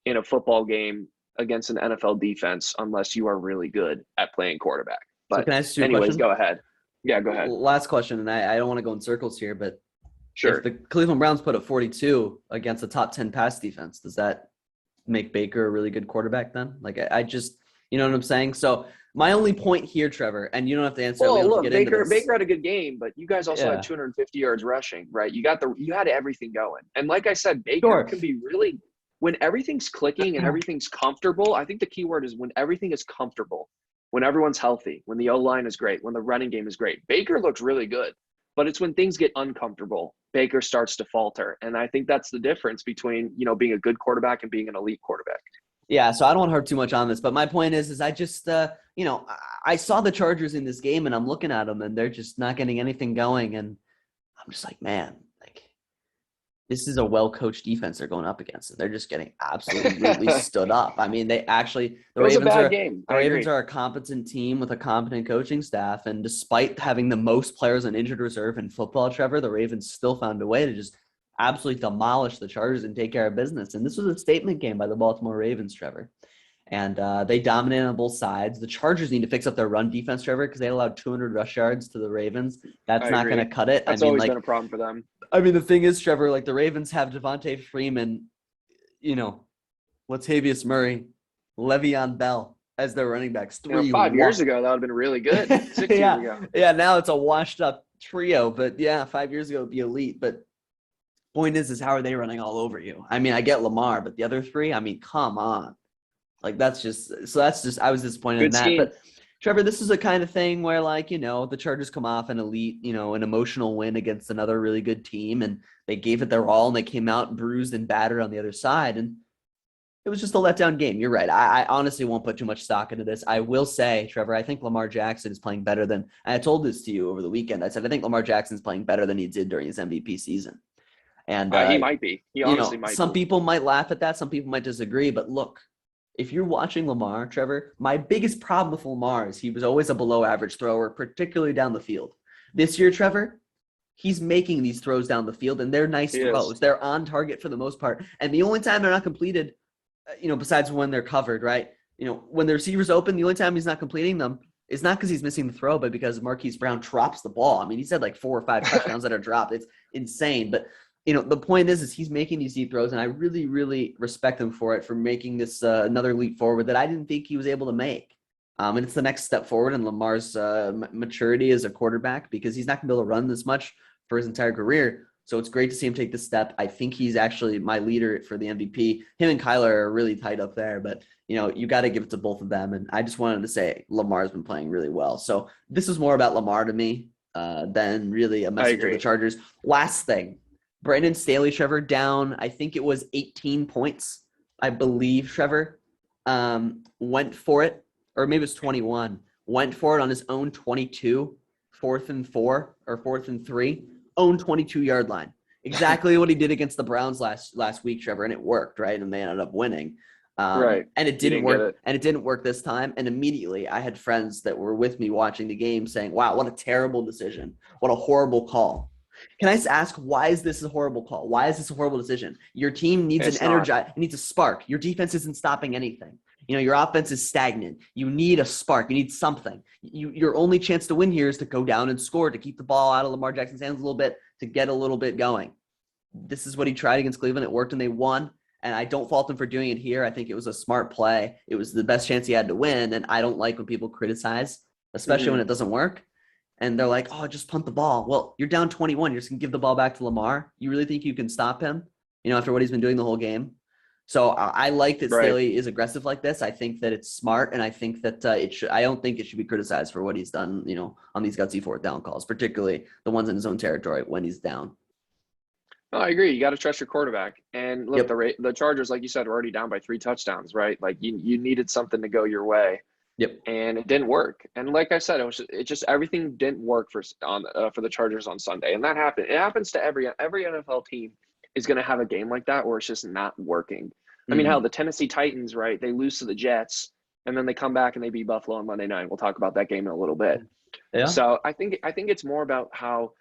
Speaker 2: in a football game against an NFL defense unless you are really good at playing quarterback.
Speaker 1: So
Speaker 2: But
Speaker 1: can I ask you a
Speaker 2: anyways,
Speaker 1: question?
Speaker 2: go ahead. Yeah, go ahead.
Speaker 1: Last question, and I don't want to go in circles here, but if
Speaker 2: Sure.
Speaker 1: the Cleveland Browns put up 42 against a top 10 pass defense, does that make Baker a really good quarterback then? Like, I just, you know what I'm saying? So my only point here, Trevor, and you don't have to answer it. We
Speaker 2: Well,
Speaker 1: don't have to
Speaker 2: look,
Speaker 1: get into this.
Speaker 2: Baker had a good game, but you guys also had
Speaker 1: Yeah.
Speaker 2: 250 yards rushing, right? You had everything going. And like I said, Baker
Speaker 1: Sure.
Speaker 2: can be really when everything's clicking and everything's comfortable. I think the key word is when everything is comfortable, when everyone's healthy, when the O-line is great, when the running game is great. Baker looks really good, but it's when things get uncomfortable, Baker starts to falter. And I think that's the difference between, being a good quarterback and being an elite quarterback.
Speaker 1: Yeah, so I don't want to harp too much on this, but my point is I just, I saw the Chargers in this game, and I'm looking at them, and they're just not getting anything going, and I'm just like, man, like, this is a well-coached defense they're going up against, and they're just getting absolutely stood up. I mean, they actually
Speaker 2: It was a bad game.
Speaker 1: The Ravens are a competent team with a competent coaching staff, and despite having the most players on injured reserve in football, Trevor, the Ravens still found a way to just absolutely demolish the Chargers and take care of business. And this was a statement game by the Baltimore Ravens, Trevor. And they dominated on both sides. The Chargers need to fix up their run defense, Trevor, because they allowed 200 rush yards to the Ravens. That's not going to cut it.
Speaker 2: That's always been a problem for them.
Speaker 1: I mean, the thing is, Trevor, like the Ravens have Devontae Freeman, Latavius Murray, Le'Veon Bell as their running backs.
Speaker 2: 5 years ago, that would have been really good. 6 years ago.
Speaker 1: Yeah, now it's a washed up trio. But yeah, 5 years ago it would be elite. But point is how are they running all over you? I mean, I get Lamar, but the other three, I mean, come on. Like I was disappointed in that.
Speaker 2: Scheme.
Speaker 1: But Trevor, this is a kind of thing where the Chargers come off an elite, an emotional win against another really good team, and they gave it their all, and they came out bruised and battered on the other side. And it was just a letdown game. You're right. I honestly won't put too much stock into this. I will say, Trevor, I think Lamar Jackson is playing better than – I told this to you over the weekend. I said I think Lamar Jackson is playing better than he did during his MVP season. And
Speaker 2: he might be. He honestly might be.
Speaker 1: Some people might laugh at that. Some people might disagree. But look, if you're watching Lamar, Trevor, my biggest problem with Lamar is he was always a below-average thrower, particularly down the field. This year, Trevor, he's making these throws down the field, and they're nice throws. They're on target for the most part. And the only time they're not completed – besides when they're covered, right? When the receiver's open, the only time he's not completing them is not because he's missing the throw, but because Marquise Brown drops the ball. I mean, he's had like 4 or 5 touchdowns that are dropped. It's insane. But, the point is he's making these deep throws, and I really, really respect him for it, for making this another leap forward that I didn't think he was able to make. And it's the next step forward in Lamar's maturity as a quarterback, because he's not going to be able to run this much for his entire career. So it's great to see him take this step. I think he's actually my leader for the MVP. Him and Kyler are really tight up there, but you got to give it to both of them. And I just wanted to say Lamar's been playing really well. So this is more about Lamar to me than really a message of the Chargers. Last thing, Brandon Staley, Trevor, down, I think it was 18 points, I believe, Trevor, went for it, or maybe it was 21, went for it on his own 22, 4th and 4 or 4th and 3. Own 22-yard line. Exactly what he did against the Browns last week, Trevor, and it worked, right? And they ended up winning.
Speaker 2: Right.
Speaker 1: And it didn't work. And it didn't work this time. And immediately I had friends that were with me watching the game saying, wow, what a terrible decision. What a horrible call. Can I just ask, why is this a horrible call? Why is this a horrible decision? Your team needs it needs a spark. Your defense isn't stopping anything. Your offense is stagnant. You need a spark. You need something. Your only chance to win here is to go down and score, to keep the ball out of Lamar Jackson's hands a little bit, to get a little bit going. This is what he tried against Cleveland. It worked, and they won. And I don't fault him for doing it here. I think it was a smart play. It was the best chance he had to win. And I don't like when people criticize, especially when it doesn't work. And they're like, oh, just punt the ball. Well, you're down 21. You're just going to give the ball back to Lamar. You really think you can stop him, after what he's been doing the whole game? So I like that
Speaker 2: Right.
Speaker 1: Staley is aggressive like this. I think that it's smart, and I think that it should. I don't think it should be criticized for what he's done, on these gutsy fourth down calls, particularly the ones in his own territory when he's down.
Speaker 2: No, I agree. You got to trust your quarterback. And look,
Speaker 1: Yep.
Speaker 2: the Chargers, like you said, were already down by 3 touchdowns, right? Like you needed something to go your way,
Speaker 1: Yep.
Speaker 2: and it didn't work. And like I said, it just everything didn't work for the Chargers on Sunday, and that happened. It happens to every NFL team is going to have a game like that where it's just not working. I mean, how
Speaker 1: Mm-hmm.
Speaker 2: the Tennessee Titans, right? They lose to the Jets, and then they come back and they beat Buffalo on Monday night. We'll talk about that game in a little bit.
Speaker 1: Yeah.
Speaker 2: So I think it's more about how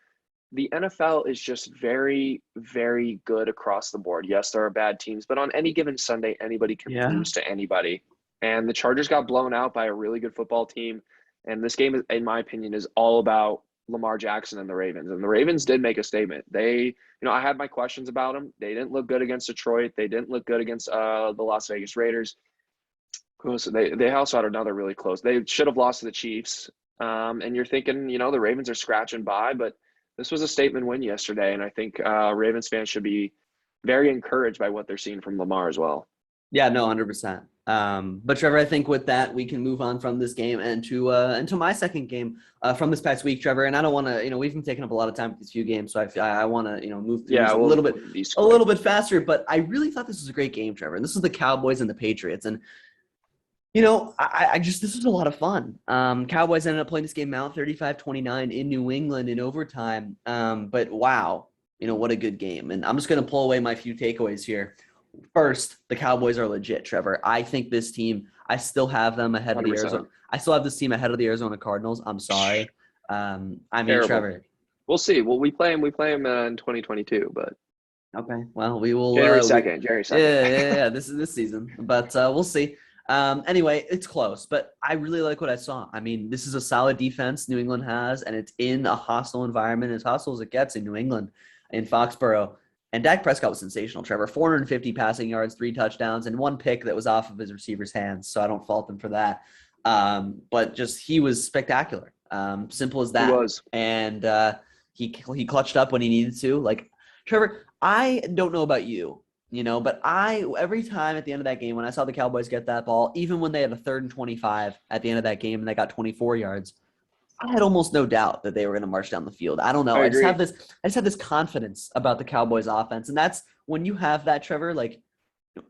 Speaker 2: the NFL is just very, very good across the board. Yes, there are bad teams, but on any given Sunday, anybody can
Speaker 1: Yeah.
Speaker 2: lose to anybody. And the Chargers got blown out by a really good football team. And this game, in my opinion, is all about Lamar Jackson and the Ravens. And the Ravens did make a statement. I had my questions about them. They didn't look good against Detroit. They didn't look good against the Las Vegas Raiders. They also had another really close. They should have lost to the Chiefs. And you're thinking, the Ravens are scratching by, but this was a statement win yesterday, and I think Ravens fans should be very encouraged by what they're seeing from Lamar as well.
Speaker 1: Yeah, no, 100%. But Trevor, I think with that we can move on from this game and to my second game from this past week, Trevor. And I don't want to, we've been taking up a lot of time with these few games, so I want to, move through
Speaker 2: Yeah,
Speaker 1: these
Speaker 2: well,
Speaker 1: a little bit faster. But I really thought this was a great game, Trevor. And this is the Cowboys and the Patriots, and this was a lot of fun. Cowboys ended up playing this game out 35-29 in New England in overtime. But wow, what a good game. And I'm just going to pull away my few takeaways here. First, the Cowboys are legit, Trevor. I think this team, I still have them ahead of the
Speaker 2: 100%.
Speaker 1: Arizona. I still have this team ahead of the Arizona Cardinals. I'm sorry.
Speaker 2: Terrible.
Speaker 1: Trevor.
Speaker 2: We'll see. Well, we play him in 2022, but
Speaker 1: Okay. Well, we will.
Speaker 2: January 2nd. January 2nd.
Speaker 1: Yeah. This is this season, but we'll see. Anyway, it's close, but I really like what I saw. I mean, this is a solid defense New England has, and it's in a hostile environment, as hostile as it gets in New England, in Foxborough. And Dak Prescott was sensational, Trevor. 450 passing yards, 3 touchdowns, and 1 pick that was off of his receiver's hands. So I don't fault him for that. But just he was spectacular. Simple as that.
Speaker 2: He was.
Speaker 1: And he clutched up when he needed to. Like, Trevor, I don't know about you, but every time at the end of that game when I saw the Cowboys get that ball, even when they had a 3rd and 25 at the end of that game and they got 24 yards, I had almost no doubt that they were going to march down the field. I don't know.
Speaker 2: I
Speaker 1: I just
Speaker 2: agree.
Speaker 1: have this confidence about the Cowboys offense. And that's when you have that, Trevor, like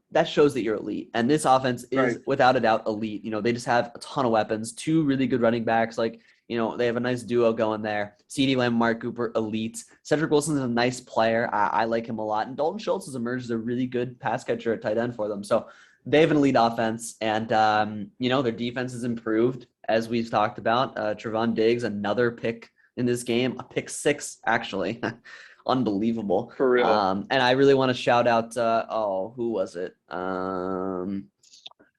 Speaker 1: that shows that you're elite. And this offense is
Speaker 2: Right.
Speaker 1: without a doubt elite. They just have a ton of weapons, 2 really good running backs. Like, they have a nice duo going there. CeeDee Lamb, Mark Cooper, elite. Cedric Wilson is a nice player. I like him a lot. And Dalton Schultz has emerged as a really good pass catcher at tight end for them. So they have an elite offense, and their defense has improved, as we've talked about. Trevon Diggs, another pick in this game, a pick 6 actually, unbelievable.
Speaker 2: For real.
Speaker 1: And I really want to shout out. Who was it?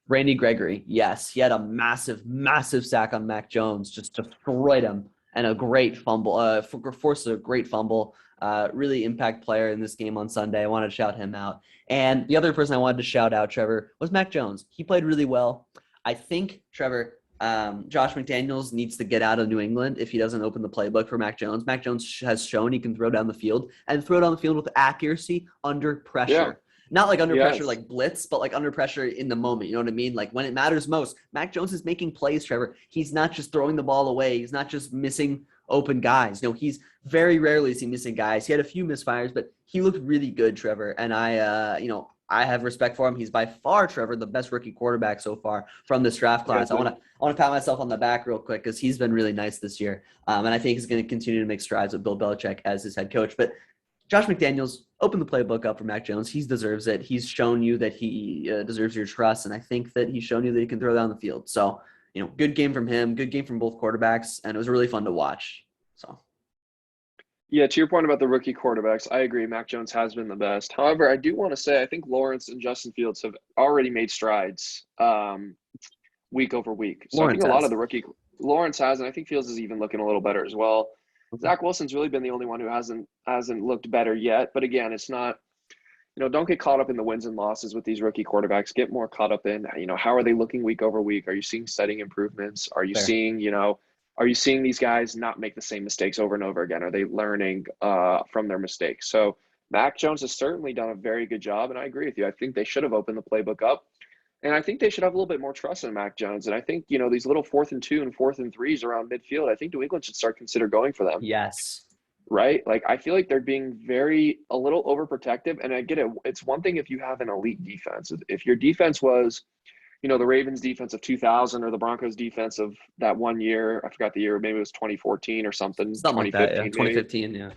Speaker 1: Randy Gregory. Yes, he had a massive, massive sack on Mac Jones, just destroyed him, and a great fumble. Forced a great fumble. Really impact player in this game on Sunday. I wanted to shout him out. And the other person I wanted to shout out, Trevor, was Mac Jones. He played really well. I think, Trevor, Josh McDaniels needs to get out of New England if he doesn't open the playbook for Mac Jones. Mac Jones has shown he can throw down the field and throw down the field with accuracy under pressure.
Speaker 2: Yeah.
Speaker 1: Not like under pressure
Speaker 2: Yes.
Speaker 1: like blitz, but like under pressure in the moment. You know what I mean? Like when it matters most. Mac Jones is making plays, Trevor. He's not just throwing the ball away. He's not just missing open guys. He's very rarely seen missing guys. He had a few misfires, but he looked really good, Trevor. And I have respect for him. He's by far, Trevor, the best rookie quarterback so far from this draft class. I want to pat myself on the back real quick because he's been really nice this year. And I think he's going to continue to make strides with Bill Belichick as his head coach. But Josh McDaniels, open the playbook up for Mac Jones. He deserves it. He's shown you that he deserves your trust, and I think that he's shown you that he can throw down the field. So, good game from him, good game from both quarterbacks, and it was really fun to watch. So,
Speaker 2: Yeah, to your point about the rookie quarterbacks, I agree. Mac Jones has been the best. However, I do want to say I think Lawrence and Justin Fields have already made strides week over week. So I think a lot of the rookie Lawrence has, and I think Fields is even looking a little better as well. Zach Wilson's really been the only one who hasn't looked better yet. But again, it's not, don't get caught up in the wins and losses with these rookie quarterbacks. Get more caught up in, how are they looking week over week? Are you seeing setting improvements? Are you seeing, are you seeing these guys not make the same mistakes over and over again? Are they learning from their mistakes? So Mac Jones has certainly done a very good job, and I agree with you. I think they should have opened the playbook up, and I think they should have a little bit more trust in Mac Jones. And I think, these little 4th and 2 and 4th and 3s around midfield, I think New England should start consider going for them,
Speaker 1: Yes.
Speaker 2: right? Like, I feel like they're being a little overprotective, and I get it. It's one thing if you have an elite defense. If your defense was, the Ravens defense of 2000 or the Broncos defense of that one year, I forgot the year, maybe it was 2014 or something,
Speaker 1: Something like that, yeah.
Speaker 2: 2015 maybe.
Speaker 1: 2015, yeah.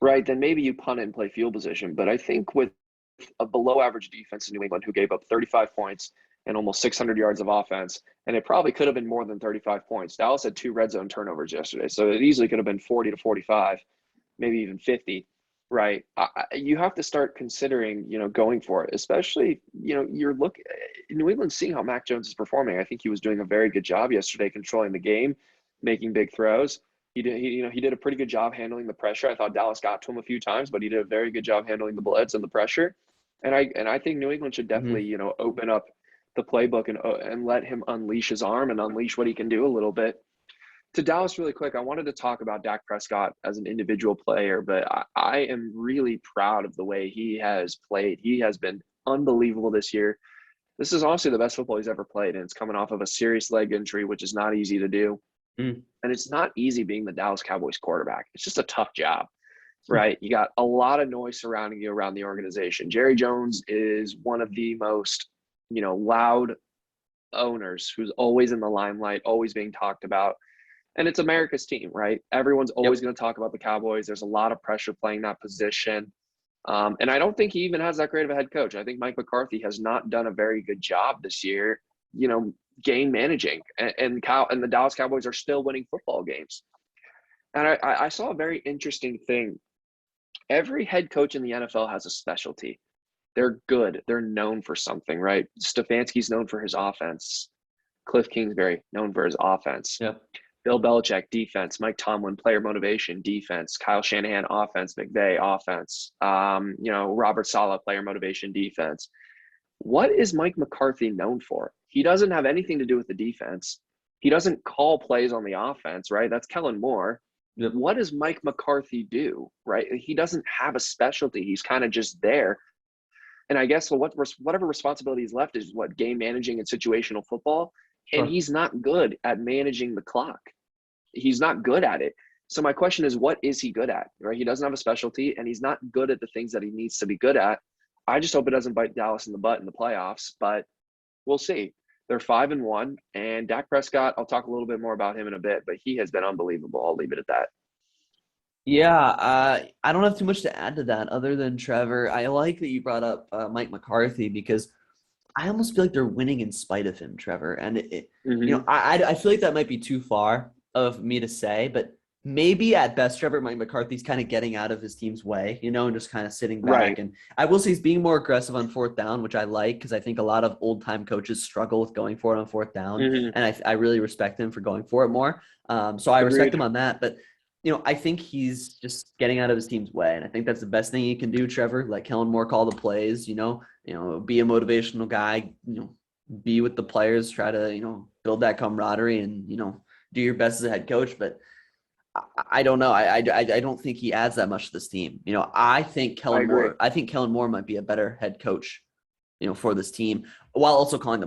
Speaker 2: Right, then maybe you punt it and play field position. But I think with a below average defense in New England who gave up 35 points and almost 600 yards of offense, and it probably could have been more than 35 points. Dallas had 2 red zone turnovers yesterday, so it easily could have been 40 to 45, maybe even 50, right? You have to start considering, going for it, especially, New England's seeing how Mac Jones is performing. I think he was doing a very good job yesterday controlling the game, making big throws. He did a pretty good job handling the pressure. I thought Dallas got to him a few times, but he did a very good job handling the blitz and the pressure. And I think New England should definitely, open up the playbook and let him unleash his arm and unleash what he can do a little bit. To Dallas really quick, I wanted to talk about Dak Prescott as an individual player, but I am really proud of the way he has played. He has been unbelievable this year. This is honestly the best football he's ever played, and it's coming off of a serious leg injury, which is not easy to do. And it's not easy being the Dallas Cowboys quarterback. It's just a tough job, right? You got a lot of noise surrounding you around the organization. Jerry Jones is one of the most, loud owners who's always in the limelight, always being talked about. And it's America's team, right? Everyone's always going to talk about the Cowboys. There's a lot of pressure playing that position. And I don't think he even has that great of a head coach. I think Mike McCarthy has not done a very good job this year, game managing, and the Dallas Cowboys are still winning football games. And I saw a very interesting thing. Every head coach in the NFL has a specialty. They're good. They're known for something, right? Stefanski's known for his offense. Cliff Kingsbury, known for his offense.
Speaker 1: Yeah.
Speaker 2: Bill Belichick, defense. Mike Tomlin, player motivation, defense. Kyle Shanahan, offense. McVay, offense. Robert Saleh, player motivation, defense. What is Mike McCarthy known for? He doesn't have anything to do with the defense. He doesn't call plays on the offense, right? That's Kellen Moore.
Speaker 1: Yep.
Speaker 2: What does Mike McCarthy do, right? He doesn't have a specialty. He's kind of just there. And I guess whatever responsibility is left is game managing and situational football. And he's not good at managing the clock. He's not good at it. So my question is, what is he good at, right? He doesn't have a specialty, and he's not good at the things that he needs to be good at. I just hope it doesn't bite Dallas in the butt in the playoffs, but we'll see. They're 5-1, and Dak Prescott, I'll talk a little bit more about him in a bit, but he has been unbelievable. I'll leave it at that.
Speaker 1: Yeah, I don't have too much to add to that other than Trevor. I like that you brought up Mike McCarthy because I almost feel like they're winning in spite of him, Trevor. And I feel like that might be too far of me to say, but maybe at best, Trevor, Mike McCarthy's kind of getting out of his team's way, and just kind of sitting back.
Speaker 2: Right.
Speaker 1: And I will say he's being more aggressive on 4th down, which I like because I think a lot of old-time coaches struggle with going for it on 4th down. And I really respect him for going for it more. So I respect him on that. But, I think he's just getting out of his team's way. And I think that's the best thing he can do, Trevor. Let Kellen Moore call the plays, be a motivational guy, be with the players, try to, build that camaraderie and, do your best as a head coach. But I don't know. I don't think he adds that much to this team. I think Kellen Moore might be a better head coach, for this team while also calling the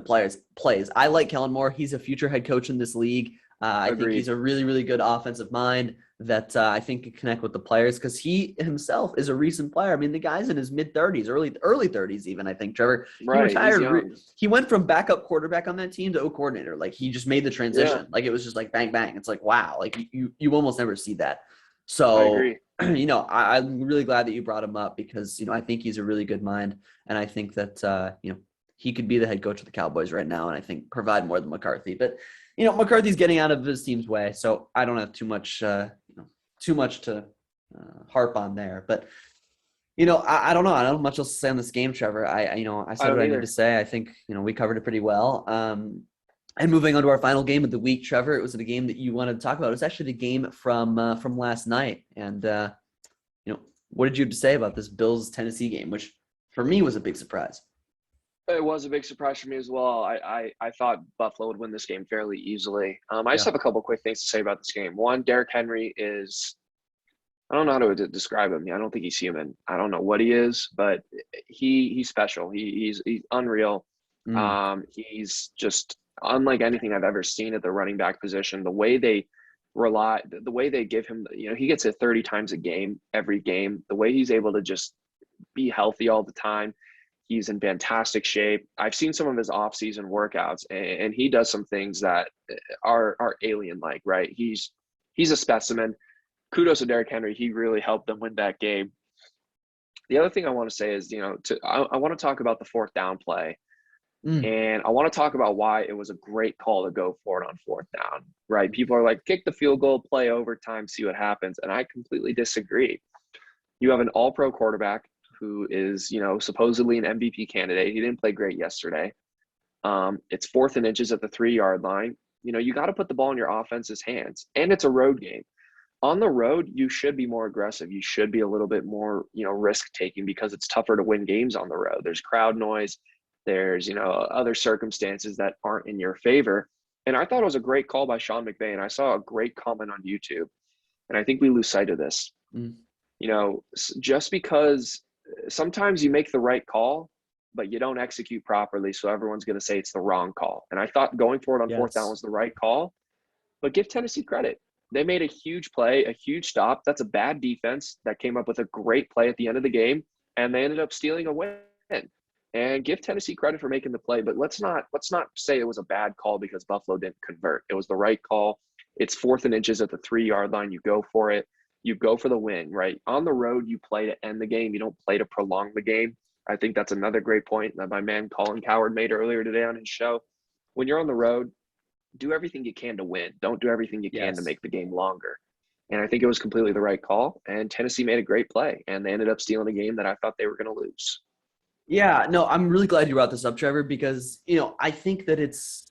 Speaker 1: plays. I like Kellen Moore. He's a future head coach in this league. I think he's a really, really good offensive mind that I think can connect with the players because he himself is a recent player. I mean, the guy's in his mid-30s, early 30s even, I think, Trevor.
Speaker 2: Right,
Speaker 1: he retired. He went from backup quarterback on that team to coordinator. Like, he just made the transition. Yeah. Like, it was just like bang, bang. It's like, wow. Like, you almost never see that. So,
Speaker 2: I agree.
Speaker 1: I'm really glad that you brought him up because, I think he's a really good mind. And I think that, he could be the head coach of the Cowboys right now and I think provide more than McCarthy. But, McCarthy's getting out of his team's way, so I don't have too much to harp on there. But, I don't know. I don't have much else to say on this game, Trevor. I said what I need to say. I think, we covered it pretty well. And moving on to our final game of the week, Trevor, it was the game that you wanted to talk about. It was actually the game from last night. And, what did you have to say about this Bills-Tennessee game, which for me was a big surprise?
Speaker 2: It was a big surprise for me as well. I thought Buffalo would win this game fairly easily. I just have a couple quick things to say about this game. One, Derrick Henry is I don't know how to describe him. I don't think he's human. I don't know what he is, but he's special. He's unreal.
Speaker 1: Mm,
Speaker 2: He's just unlike anything I've ever seen at the running back position. The way they give him, he gets it 30 times a game, every game. The way he's able to just be healthy all the time. He's in fantastic shape. I've seen some of his off-season workouts, and he does some things that are alien-like, right? He's a specimen. Kudos to Derrick Henry. He really helped them win that game. The other thing I want to say is, I want to talk about the fourth down play.
Speaker 1: mm.
Speaker 2: And I want to talk about why it was a great call to go for it on fourth down, right? People are like, kick the field goal, play overtime, see what happens. And I completely disagree. You have an all-pro quarterback who is, supposedly an MVP candidate. He didn't play great yesterday. It's 4th and inches at the 3-yard line. You got to put the ball in your offense's hands. And it's a road game. On the road, you should be more aggressive. You should be a little bit more, risk-taking because it's tougher to win games on the road. There's crowd noise. There's, other circumstances that aren't in your favor. And I thought it was a great call by Sean McVay. And I saw a great comment on YouTube. And I think we lose sight of this.
Speaker 1: Mm.
Speaker 2: Just because sometimes you make the right call, but you don't execute properly. So everyone's going to say it's the wrong call. And I thought going for it on fourth down was the right call. But give Tennessee credit. They made a huge play, a huge stop. That's a bad defense that came up with a great play at the end of the game. And they ended up stealing a win. And give Tennessee credit for making the play, but let's not say it was a bad call because Buffalo didn't convert. It was the right call. It's 4th and inches at the 3-yard line. You go for it. You go for the win, right? On the road, you play to end the game. You don't play to prolong the game. I think that's another great point that my man Colin Coward made earlier today on his show. When you're on the road, do everything you can to win. Don't do everything you can to make the game longer. And I think it was completely the right call. And Tennessee made a great play, and they ended up stealing a game that I thought they were going to lose.
Speaker 1: Yeah, no, I'm really glad you brought this up, Trevor, because, I think that it's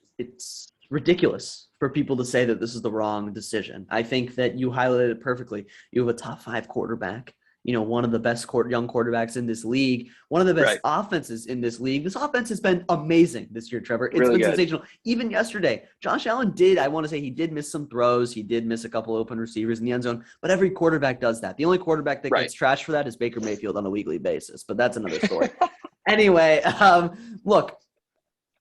Speaker 1: ridiculous for people to say that this is the wrong decision. I think that you highlighted it perfectly. You have a top 5 quarterback, one of the best young quarterbacks in this league, one of the best offenses in this league. This offense has been amazing this year, Trevor. It's
Speaker 2: really
Speaker 1: been
Speaker 2: good.
Speaker 1: sensational. Even yesterday, Josh Allen I want to say he did miss some throws. He did miss a couple open receivers in the end zone, but every quarterback does that. The only quarterback that gets trashed for that is Baker Mayfield on a weekly basis, but that's another story. Anyway, look,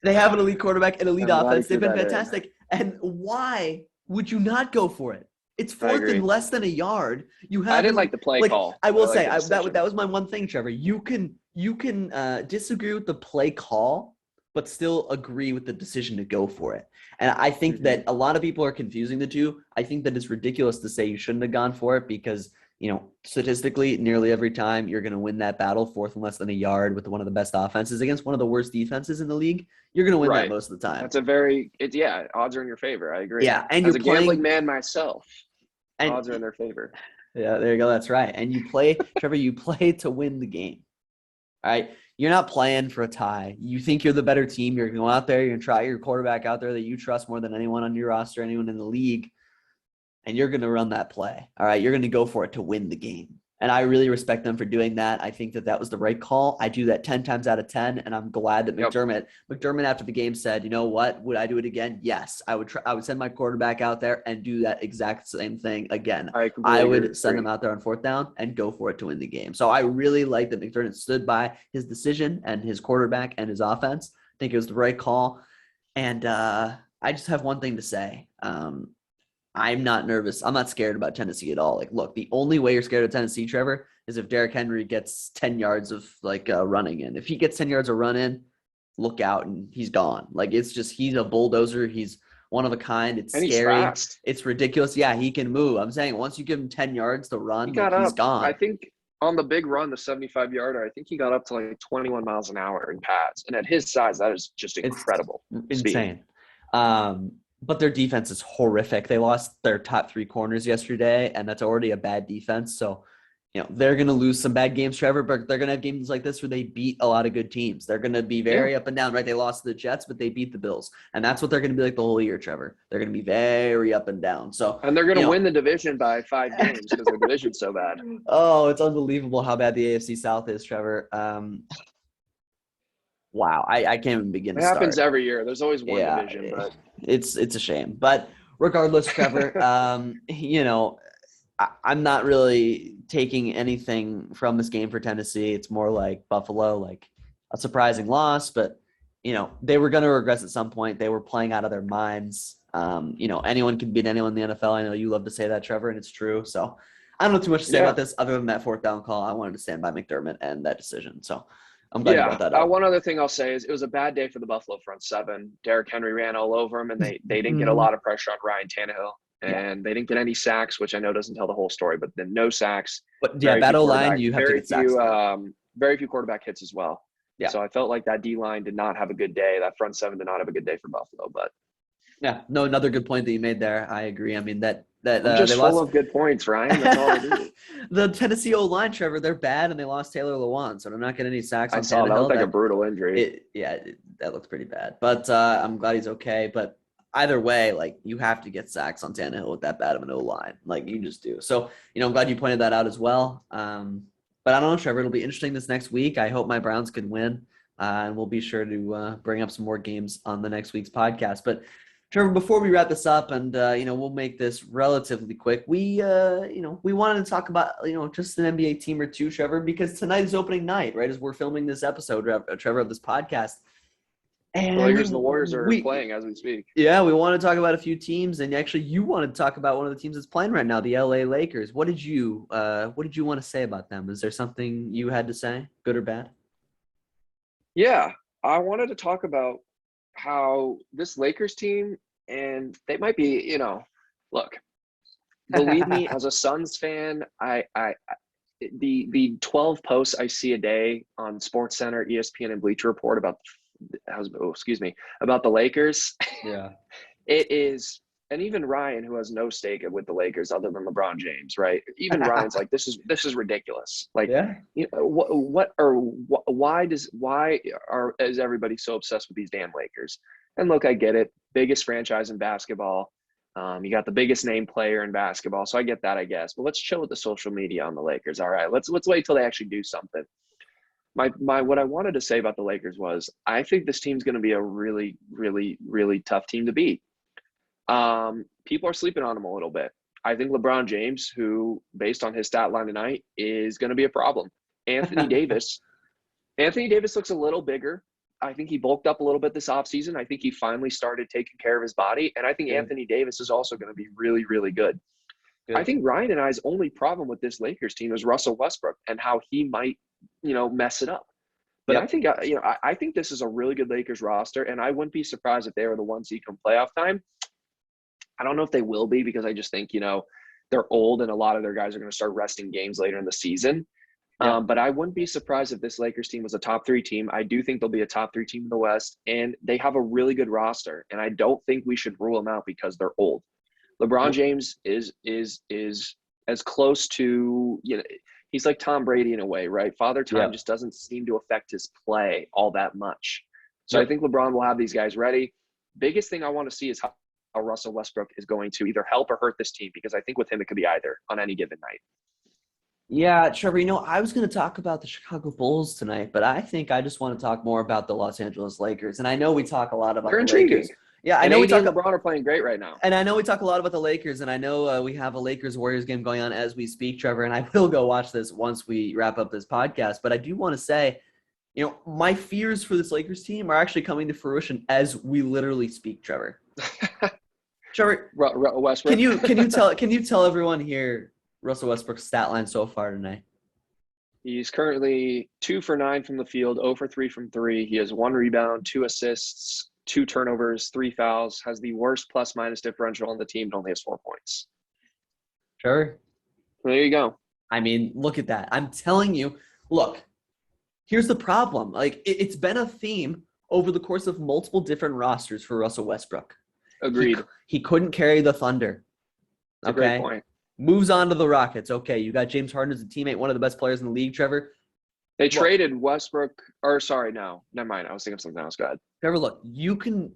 Speaker 1: they have an elite quarterback, an elite offense. They've been fantastic. And why would you not go for it? It's 4th and less than a yard.
Speaker 2: I didn't like the play call.
Speaker 1: I will say that was my one thing, Trevor. You can disagree with the play call, but still agree with the decision to go for it. And I think that a lot of people are confusing the two. I think that it's ridiculous to say you shouldn't have gone for it because statistically, nearly every time you're going to win that battle 4th and less than a yard with one of the best offenses against one of the worst defenses in the league. You're going to win that most of the time.
Speaker 2: That's odds are in your favor. I agree.
Speaker 1: Yeah, and
Speaker 2: as a gambling man myself,
Speaker 1: and
Speaker 2: odds are in their favor.
Speaker 1: Yeah, there you go. That's right. And you play, Trevor, you play to win the game. All right. You're not playing for a tie. You think you're the better team. You're going to go out there. You're going to try your quarterback out there that you trust more than anyone on your roster, anyone in the league. And you're going to run that play. All right. You're going to go for it to win the game. And I really respect them for doing that. I think that was the right call. I do that 10 times out of 10. And I'm glad that McDermott after the game said, you know what, would I do it again? Yes, I would send my quarterback out there and do that exact same thing again. I would send him out there on 4th down and go for it to win the game. So I really like that McDermott stood by his decision and his quarterback and his offense. I think it was the right call. And I just have one thing to say. I'm not nervous. I'm not scared about Tennessee at all. Like, look, the only way you're scared of Tennessee, Trevor, is if Derrick Henry gets 10 yards of running in. If he gets 10 yards of run in, look out and he's gone. Like, it's just, he's a bulldozer. He's one of a kind. It's scary. It's ridiculous. Yeah, he can move. I'm saying once you give him 10 yards to run, he's gone.
Speaker 2: I think on the big run, the 75-yarder, I think he got up to like 21 miles an hour in pads. And at his size, that is just incredible.
Speaker 1: It's insane. But their defense is horrific. They lost their top 3 corners yesterday, and that's already a bad defense. So, they're going to lose some bad games, Trevor, but they're going to have games like this where they beat a lot of good teams. They're going to be very up and down, right? They lost to the Jets, but they beat the Bills. And that's what they're going to be like the whole year, Trevor. They're going to be very up and down. So,
Speaker 2: and they're going to win the division by 5 games because their division's so bad.
Speaker 1: Oh, it's unbelievable how bad the AFC South is, Trevor. Wow, I can't even begin to start.
Speaker 2: It happens every year. There's always one division, but
Speaker 1: it's a shame. But regardless, Trevor, I'm not really taking anything from this game for Tennessee. It's more like Buffalo, like a surprising loss, but they were going to regress at some point. They were playing out of their minds. Anyone can beat anyone in the NFL. I know you love to say that, Trevor, and it's true. So I don't know too much to say about this other than that fourth down call. I wanted to stand by McDermott and that decision. So I'm glad you brought that up.
Speaker 2: One other thing I'll say is it was a bad day for the Buffalo front seven. Derrick Henry ran all over him, and they didn't get a lot of pressure on Ryan Tannehill. And they didn't get any sacks, which I know doesn't tell the whole story, but then no sacks.
Speaker 1: But that O-line, you have to get sacks.
Speaker 2: Very few quarterback hits as well.
Speaker 1: Yeah.
Speaker 2: So I felt like that D-line did not have a good day. That front seven did not have a good day for Buffalo. But
Speaker 1: yeah, no, another good point that you made there. I agree. I mean, I'm
Speaker 2: just full of good points, Ryan. That's all I do.
Speaker 1: The Tennessee O-line, Trevor, they're bad, and they lost Taylor Lewan, so they're not getting any sacks on Tannehill.
Speaker 2: That looked like a brutal injury.
Speaker 1: That looks pretty bad. But I'm glad he's okay. But either way, like, you have to get sacks on Tannehill with that bad of an O-line. Like, you just do. So, I'm glad you pointed that out as well. But I don't know, Trevor. It'll be interesting this next week. I hope my Browns can win. And we'll be sure to bring up some more games on the next week's podcast. But, Trevor, before we wrap this up and, we'll make this relatively quick, we wanted to talk about, just an NBA team or two, Trevor, because tonight is opening night, right, as we're filming this episode, Trevor, of this podcast. And
Speaker 2: the Lakers and the Warriors are playing as we speak.
Speaker 1: Yeah, we want to talk about a few teams, and actually, you wanted to talk about one of the teams that's playing right now, the LA Lakers. What did you want to say about them? Is there something you had to say, good or bad?
Speaker 2: Yeah, I wanted to talk about how this Lakers team, and they might be, look, believe me, as a Suns fan, the 12 posts I see a day on SportsCenter, ESPN, and Bleacher Report about the Lakers.
Speaker 1: Yeah.
Speaker 2: It is, and even Ryan, who has no stake with the Lakers other than LeBron James, right? Even Ryan's like, this is ridiculous. Like, why is everybody so obsessed with these damn Lakers? And look, I get it. Biggest franchise in basketball. You got the biggest name player in basketball, so I get that, I guess. But let's chill with the social media on the Lakers. All right, let's wait till they actually do something. What I wanted to say about the Lakers was I think this team's going to be a really, really, really tough team to beat. People are sleeping on them a little bit. I think LeBron James, who based on his stat line tonight, is going to be a problem. Anthony Davis looks a little bigger. I think he bulked up a little bit this offseason. I think he finally started taking care of his body. And I think Anthony Davis is also going to be really, really good. I think Ryan and I's only problem with this Lakers team is Russell Westbrook and how he might, mess it up. But I think, I think this is a really good Lakers roster, and I wouldn't be surprised if they were the 1 seed come playoff time. I don't know if they will be because I just think, they're old and a lot of their guys are going to start resting games later in the season. But I wouldn't be surprised if this Lakers team was a top 3 team. I do think they'll be a top 3 team in the West, and they have a really good roster. And I don't think we should rule them out because they're old. LeBron James is as close to, he's like Tom Brady in a way, right? Father Time just doesn't seem to affect his play all that much. So I think LeBron will have these guys ready. Biggest thing I want to see is how Russell Westbrook is going to either help or hurt this team, because I think with him it could be either on any given night.
Speaker 1: Yeah, Trevor, I was going to talk about the Chicago Bulls tonight, but I think I just want to talk more about the Los Angeles Lakers. And I know we talk a lot about the Lakers. Yeah, I know
Speaker 2: we talk about LeBron are playing great right now.
Speaker 1: And I know we talk a lot about the Lakers, and I know we have a Lakers-Warriors game going on as we speak, Trevor, and I will go watch this once we wrap up this podcast. But I do want to say, my fears for this Lakers team are actually coming to fruition as we literally speak, Trevor. Trevor,
Speaker 2: Westbrook.
Speaker 1: Can you tell everyone here Russell Westbrook's stat line so far tonight?
Speaker 2: He's currently 2 for 9 from the field, 0 for 3 from 3. He has 1 rebound, 2 assists, 2 turnovers, 3 fouls, has the worst plus-minus differential on the team, and only has 4 points.
Speaker 1: Sure.
Speaker 2: There you go.
Speaker 1: I mean, look at that. I'm telling you, look, here's the problem. Like, it's been a theme over the course of multiple different rosters for Russell Westbrook.
Speaker 2: Agreed.
Speaker 1: He couldn't carry the Thunder.
Speaker 2: That's a great point.
Speaker 1: Moves on to the Rockets. Okay, you got James Harden as a teammate, one of the best players in the league, Trevor.
Speaker 2: They traded Westbrook – or sorry, no. Never mind. I was thinking of something else. Go ahead.
Speaker 1: Trevor, look, you can,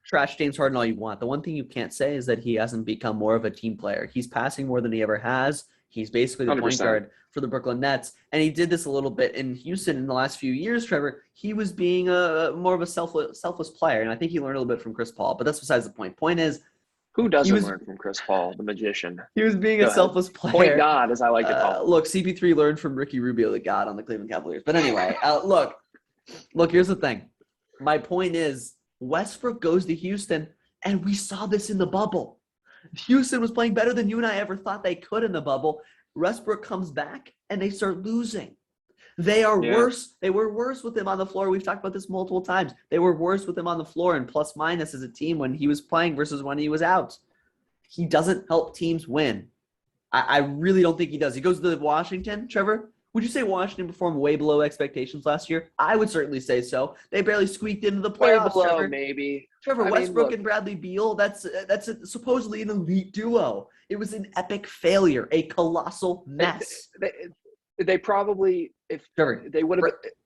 Speaker 1: trash James Harden all you want. The one thing you can't say is that he hasn't become more of a team player. He's passing more than he ever has. He's basically the 100%. Point guard for the Brooklyn Nets. And he did this a little bit in Houston in the last few years, Trevor. He was being more of a selfless player. And I think he learned a little bit from Chris Paul. But that's besides the point. Point is,
Speaker 2: Who
Speaker 1: He
Speaker 2: doesn't
Speaker 1: was
Speaker 2: learn from Chris Paul, the magician?
Speaker 1: he was being
Speaker 2: Go
Speaker 1: a
Speaker 2: ahead.
Speaker 1: selfless
Speaker 2: Point
Speaker 1: player.
Speaker 2: God, as I like to call him.
Speaker 1: Look, CP3 learned from Ricky Rubio, the god on the Cleveland Cavaliers. But anyway, look, here's the thing. My point is Westbrook goes to Houston, and we saw this in the bubble. Houston was playing better than you and I ever thought they could in the bubble. Westbrook comes back, and they start losing. They are worse. They were worse with him on the floor. We've talked about this multiple times. They were worse with him on the floor and plus minus as a team when he was playing versus when he was out. He doesn't help teams win. I really don't think he does. He goes to Washington, Trevor. Would you say Washington performed way below expectations last year? I would certainly say so. They barely squeaked into the
Speaker 2: Way
Speaker 1: playoffs,
Speaker 2: below,
Speaker 1: Trevor.
Speaker 2: maybe.
Speaker 1: Trevor,
Speaker 2: I mean,
Speaker 1: Westbrook
Speaker 2: look,
Speaker 1: and Bradley Beal, that's supposedly an elite duo. It was an epic failure, a colossal mess.
Speaker 2: they probably
Speaker 1: Trevor,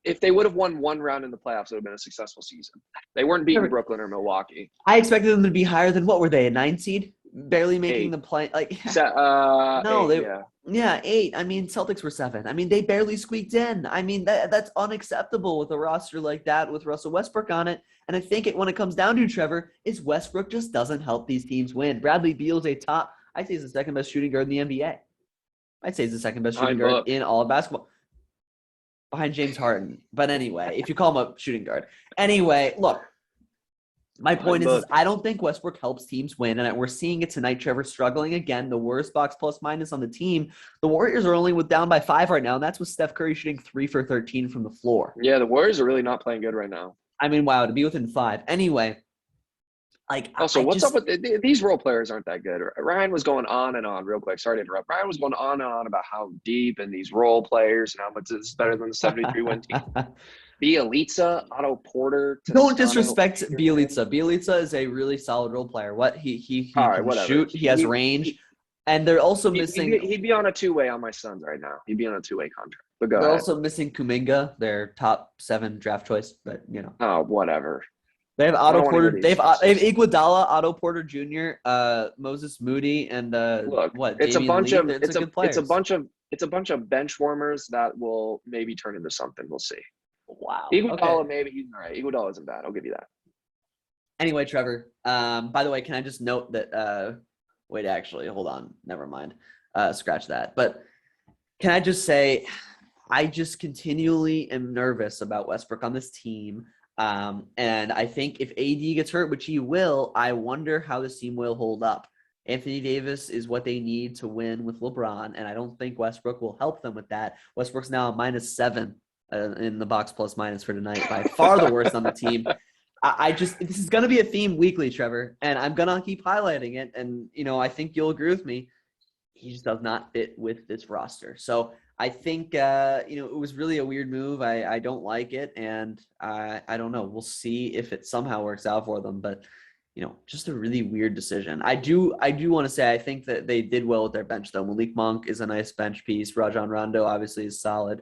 Speaker 2: if they would have won one round in the playoffs, it would have been a successful season. They weren't beating
Speaker 1: Trevor,
Speaker 2: Brooklyn or Milwaukee.
Speaker 1: I expected them to be higher than what were they, a 9 seed? Barely making the play. Like no,
Speaker 2: 8,
Speaker 1: yeah, 8. I mean, Celtics were 7. I mean, they barely squeaked in. I mean, that's unacceptable with a roster like that with Russell Westbrook on it. And I think when it comes down to Trevor, is Westbrook just doesn't help these teams win. Bradley Beal's I'd say he's the second best shooting guard in the NBA. I'd say he's the second best shooting guard in all of basketball. Behind James Harden. But anyway, if you call him a shooting guard. Anyway, look. My point is I don't think Westbrook helps teams win, and we're seeing it tonight. Trevor struggling again, the worst box plus minus on the team. The Warriors are only down by 5 right now, and that's with Steph Curry shooting 3 for 13 from the floor.
Speaker 2: Yeah, the Warriors are really not playing good right now.
Speaker 1: I mean, wow, to be within 5. Anyway,
Speaker 2: also, what's up with these role players aren't that good. Ryan was going on and on real quick. Sorry to interrupt. Ryan was going on and on about how deep and these role players and how much it's better than the 73-win team. Bielitsa, Otto Porter.
Speaker 1: Don't disrespect Bielitsa. Bielitsa is a really solid role player. He can shoot. He has range. And they're also missing.
Speaker 2: He'd be on a 2-way on my Suns right now. He'd be on a 2-way contract. But go
Speaker 1: they're
Speaker 2: ahead.
Speaker 1: Also missing Kuminga, their top 7 draft choice. But
Speaker 2: Oh, whatever.
Speaker 1: They have Otto Porter. They have Iguodala, Otto Porter Jr., Moses Moody, and
Speaker 2: It's a bunch of bench warmers that will maybe turn into something. We'll see.
Speaker 1: Wow.
Speaker 2: Iguodala, maybe he's all right. Iguodala isn't bad. I'll give you that.
Speaker 1: Anyway, Trevor. By the way, can I just note that? Wait, actually, hold on. Never mind. Scratch that. But can I just say, I just continually am nervous about Westbrook on this team. And I think if AD gets hurt, which he will, I wonder how this team will hold up. Anthony Davis is what they need to win with LeBron, and I don't think Westbrook will help them with that. Westbrook's now -7 in the box plus minus for tonight, by far the worst on the team. This is going to be a theme weekly, Trevor, and I'm going to keep highlighting it. And, I think you'll agree with me. He just does not fit with this roster. So I think, it was really a weird move. I don't like it. And I don't know. We'll see if it somehow works out for them. But, just a really weird decision. I do want to say I think that they did well with their bench, though. Malik Monk is a nice bench piece. Rajon Rondo obviously is solid.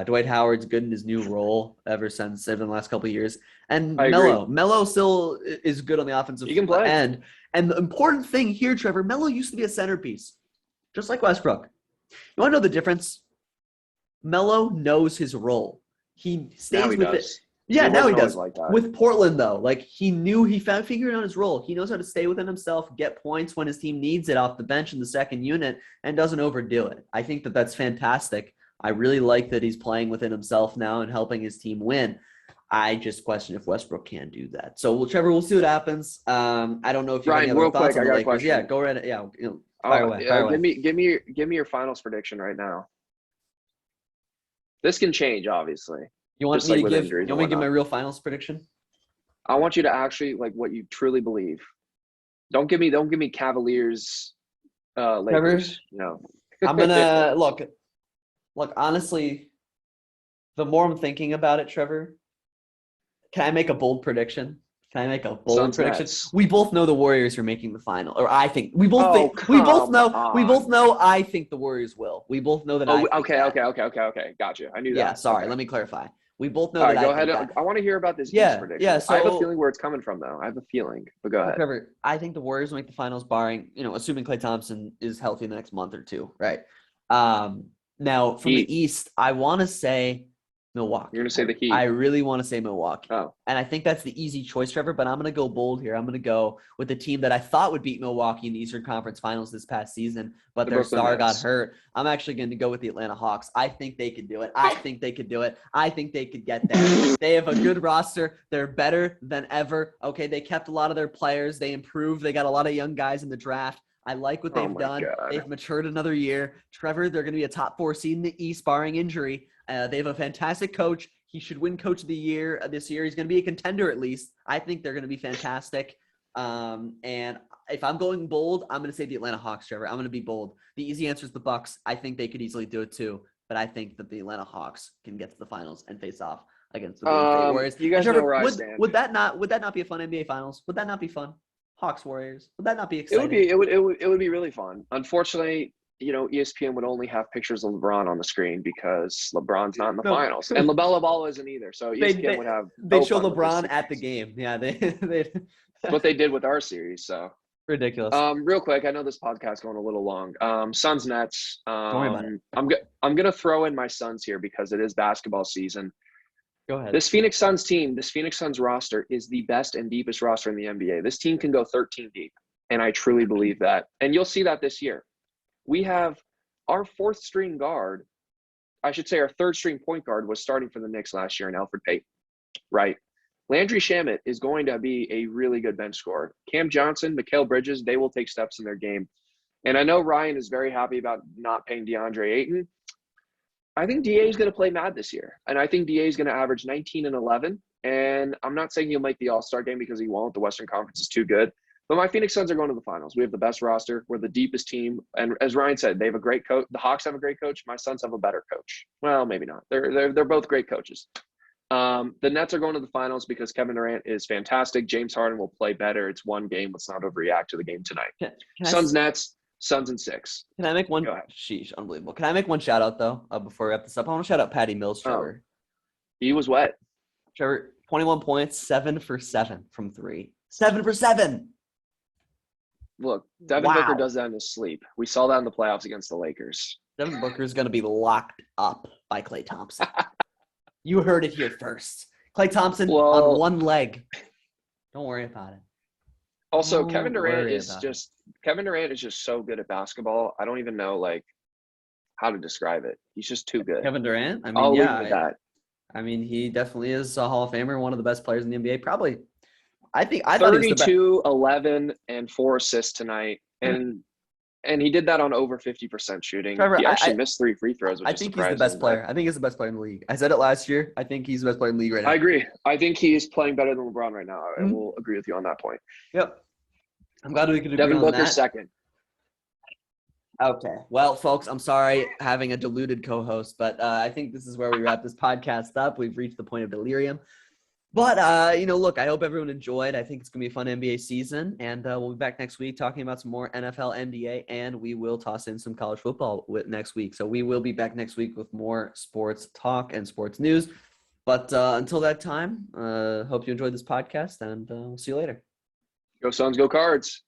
Speaker 1: Dwight Howard's good in his new role ever since in the last couple of years. And Melo still is good on the offensive end. And the important thing here, Trevor, Melo used to be a centerpiece, just like Westbrook. You want to know the difference? Melo knows his role. He stays with it. Yeah, now he does. Like with Portland, though, he figured out his role. He knows how to stay within himself, get points when his team needs it off the bench in the second unit, and doesn't overdo it. I think that that's fantastic. I really like that he's playing within himself now and helping his team win. I just question if Westbrook can do that. So, Trevor, we'll see what happens. I don't know if you have any other thoughts on the Lakers. Yeah, go right. Yeah, fire away.
Speaker 2: Give me your finals prediction right now. This can change, obviously.
Speaker 1: You want me to give my real finals prediction?
Speaker 2: I want you to actually what you truly believe. Don't give me Cavaliers, Lakers. No.
Speaker 1: I'm gonna look. Honestly, the more I'm thinking about it, Trevor, can I make a bold prediction?
Speaker 2: Nets.
Speaker 1: We both know the Warriors are making the final, or I think we both know. I think the Warriors will. We both know that.
Speaker 2: Okay. Gotcha. I knew that.
Speaker 1: Yeah. Sorry.
Speaker 2: Okay.
Speaker 1: Let me clarify. We both know
Speaker 2: All
Speaker 1: that.
Speaker 2: Right, go ahead. I want to hear about this East prediction.
Speaker 1: Yeah. So
Speaker 2: I have a feeling where it's coming from, though. I have a feeling, but go ahead.
Speaker 1: Trevor, I think the Warriors will make the finals, barring assuming Klay Thompson is healthy the next month or two, right? Now from the East, I want to say Milwaukee.
Speaker 2: You're gonna say the Heat.
Speaker 1: I really want to say Milwaukee.
Speaker 2: Oh.
Speaker 1: And I think that's the easy choice, Trevor, but I'm going to go bold here. I'm going to go with the team that I thought would beat Milwaukee in the Eastern Conference Finals this past season, but
Speaker 2: The
Speaker 1: their
Speaker 2: Brooklyn
Speaker 1: star got
Speaker 2: Nets.
Speaker 1: hurt. I'm actually going to go with the Atlanta Hawks. I think they could do it. I think they could get there. They have a good roster. They're better than ever. Okay, they kept a lot of their players. They improved. They got a lot of young guys in the draft. I like what they've done.
Speaker 2: God.
Speaker 1: They've matured another year. Trevor, they're going to be a top 4 seed in the East, barring injury. They have a fantastic coach. He should win Coach of the Year this year. He's going to be a contender at least. I think they're going to be fantastic. And if I'm going bold, I'm going to say the Atlanta Hawks, Trevor. I'm going to be bold. The easy answer is the Bucks. I think they could easily do it too, but I think that the Atlanta Hawks can get to the finals and face off against the Golden State Warriors.
Speaker 2: You guys
Speaker 1: Trevor,
Speaker 2: know where I stand.
Speaker 1: Would that not be a fun NBA Finals? Would that not be fun? Hawks Warriors. Would that not be exciting?
Speaker 2: It would be really fun. Unfortunately, ESPN would only have pictures of LeBron on the screen because LeBron's not in the finals, and LaMelo Ball isn't either. So ESPN would have.
Speaker 1: They show LeBron at the game. Yeah,
Speaker 2: That's what they did with our series. So
Speaker 1: ridiculous.
Speaker 2: Real quick, I know this podcast going a little long. Suns Nets.
Speaker 1: Don't worry about it.
Speaker 2: I'm gonna throw in my Suns here because it is basketball season.
Speaker 1: Go ahead.
Speaker 2: This Phoenix Suns roster is the best and deepest roster in the NBA. This team can go 13 deep, and I truly believe that. And you'll see that this year. We have our 4th string guard, I should say our 3rd string point guard was starting for the Knicks last year in Alfred Payton, right? Landry Shamet is going to be a really good bench scorer. Cam Johnson, Mikal Bridges, they will take steps in their game. And I know Ryan is very happy about not paying DeAndre Ayton. I think DA is going to play mad this year. And I think DA is going to average 19 and 11. And I'm not saying he'll make the All-Star game because he won't. The Western Conference is too good. But my Phoenix Suns are going to the finals. We have the best roster. We're the deepest team. And as Ryan said, they have a great coach. The Hawks have a great coach. My Suns have a better coach. Well, maybe not. They're both great coaches. The Nets are going to the finals because Kevin Durant is fantastic. James Harden will play better. It's one game. Let's not overreact to the game tonight. Nets, Suns in 6.
Speaker 1: Can I make one? Sheesh, unbelievable. Can I make one shout out though before we wrap this up? I want to shout out Patty Mills, Trevor.
Speaker 2: He was wet.
Speaker 1: Trevor, 21 points, 7 for 7 from 3. 7 for 7.
Speaker 2: Look, Devin Booker does that in his sleep. We saw that in the playoffs against the Lakers.
Speaker 1: Devin Booker is going to be locked up by Klay Thompson. You heard it here first. Klay Thompson on one leg. Don't worry about it.
Speaker 2: Also, Kevin Durant is just so good at basketball. I don't even know how to describe it. He's just too good.
Speaker 1: Kevin Durant? I mean,
Speaker 2: I'll leave it at that.
Speaker 1: I mean, he definitely is a Hall of Famer, one of the best players in the NBA. Probably. I thought
Speaker 2: 32, 11, and 4 assists tonight. And he did that on over 50% shooting.
Speaker 1: Trevor,
Speaker 2: he actually missed 3 free throws, which
Speaker 1: I think he's the best player. I think he's the best player in the league. I said it last year. I think he's the best player in the league right now.
Speaker 2: I agree. I think he's playing better than LeBron right now. I will agree with you on that point.
Speaker 1: Yep. I'm glad we could agree on that.
Speaker 2: Devin Booker's second.
Speaker 1: Okay. Well, folks, I'm sorry having a diluted co-host, but I think this is where we wrap this podcast up. We've reached the point of delirium. But, look, I hope everyone enjoyed. I think it's going to be a fun NBA season, and we'll be back next week talking about some more NFL, NBA, and we will toss in some college football next week. So we will be back next week with more sports talk and sports news. But until that time, hope you enjoyed this podcast, and we'll see you later.
Speaker 2: Go Suns, go Cards.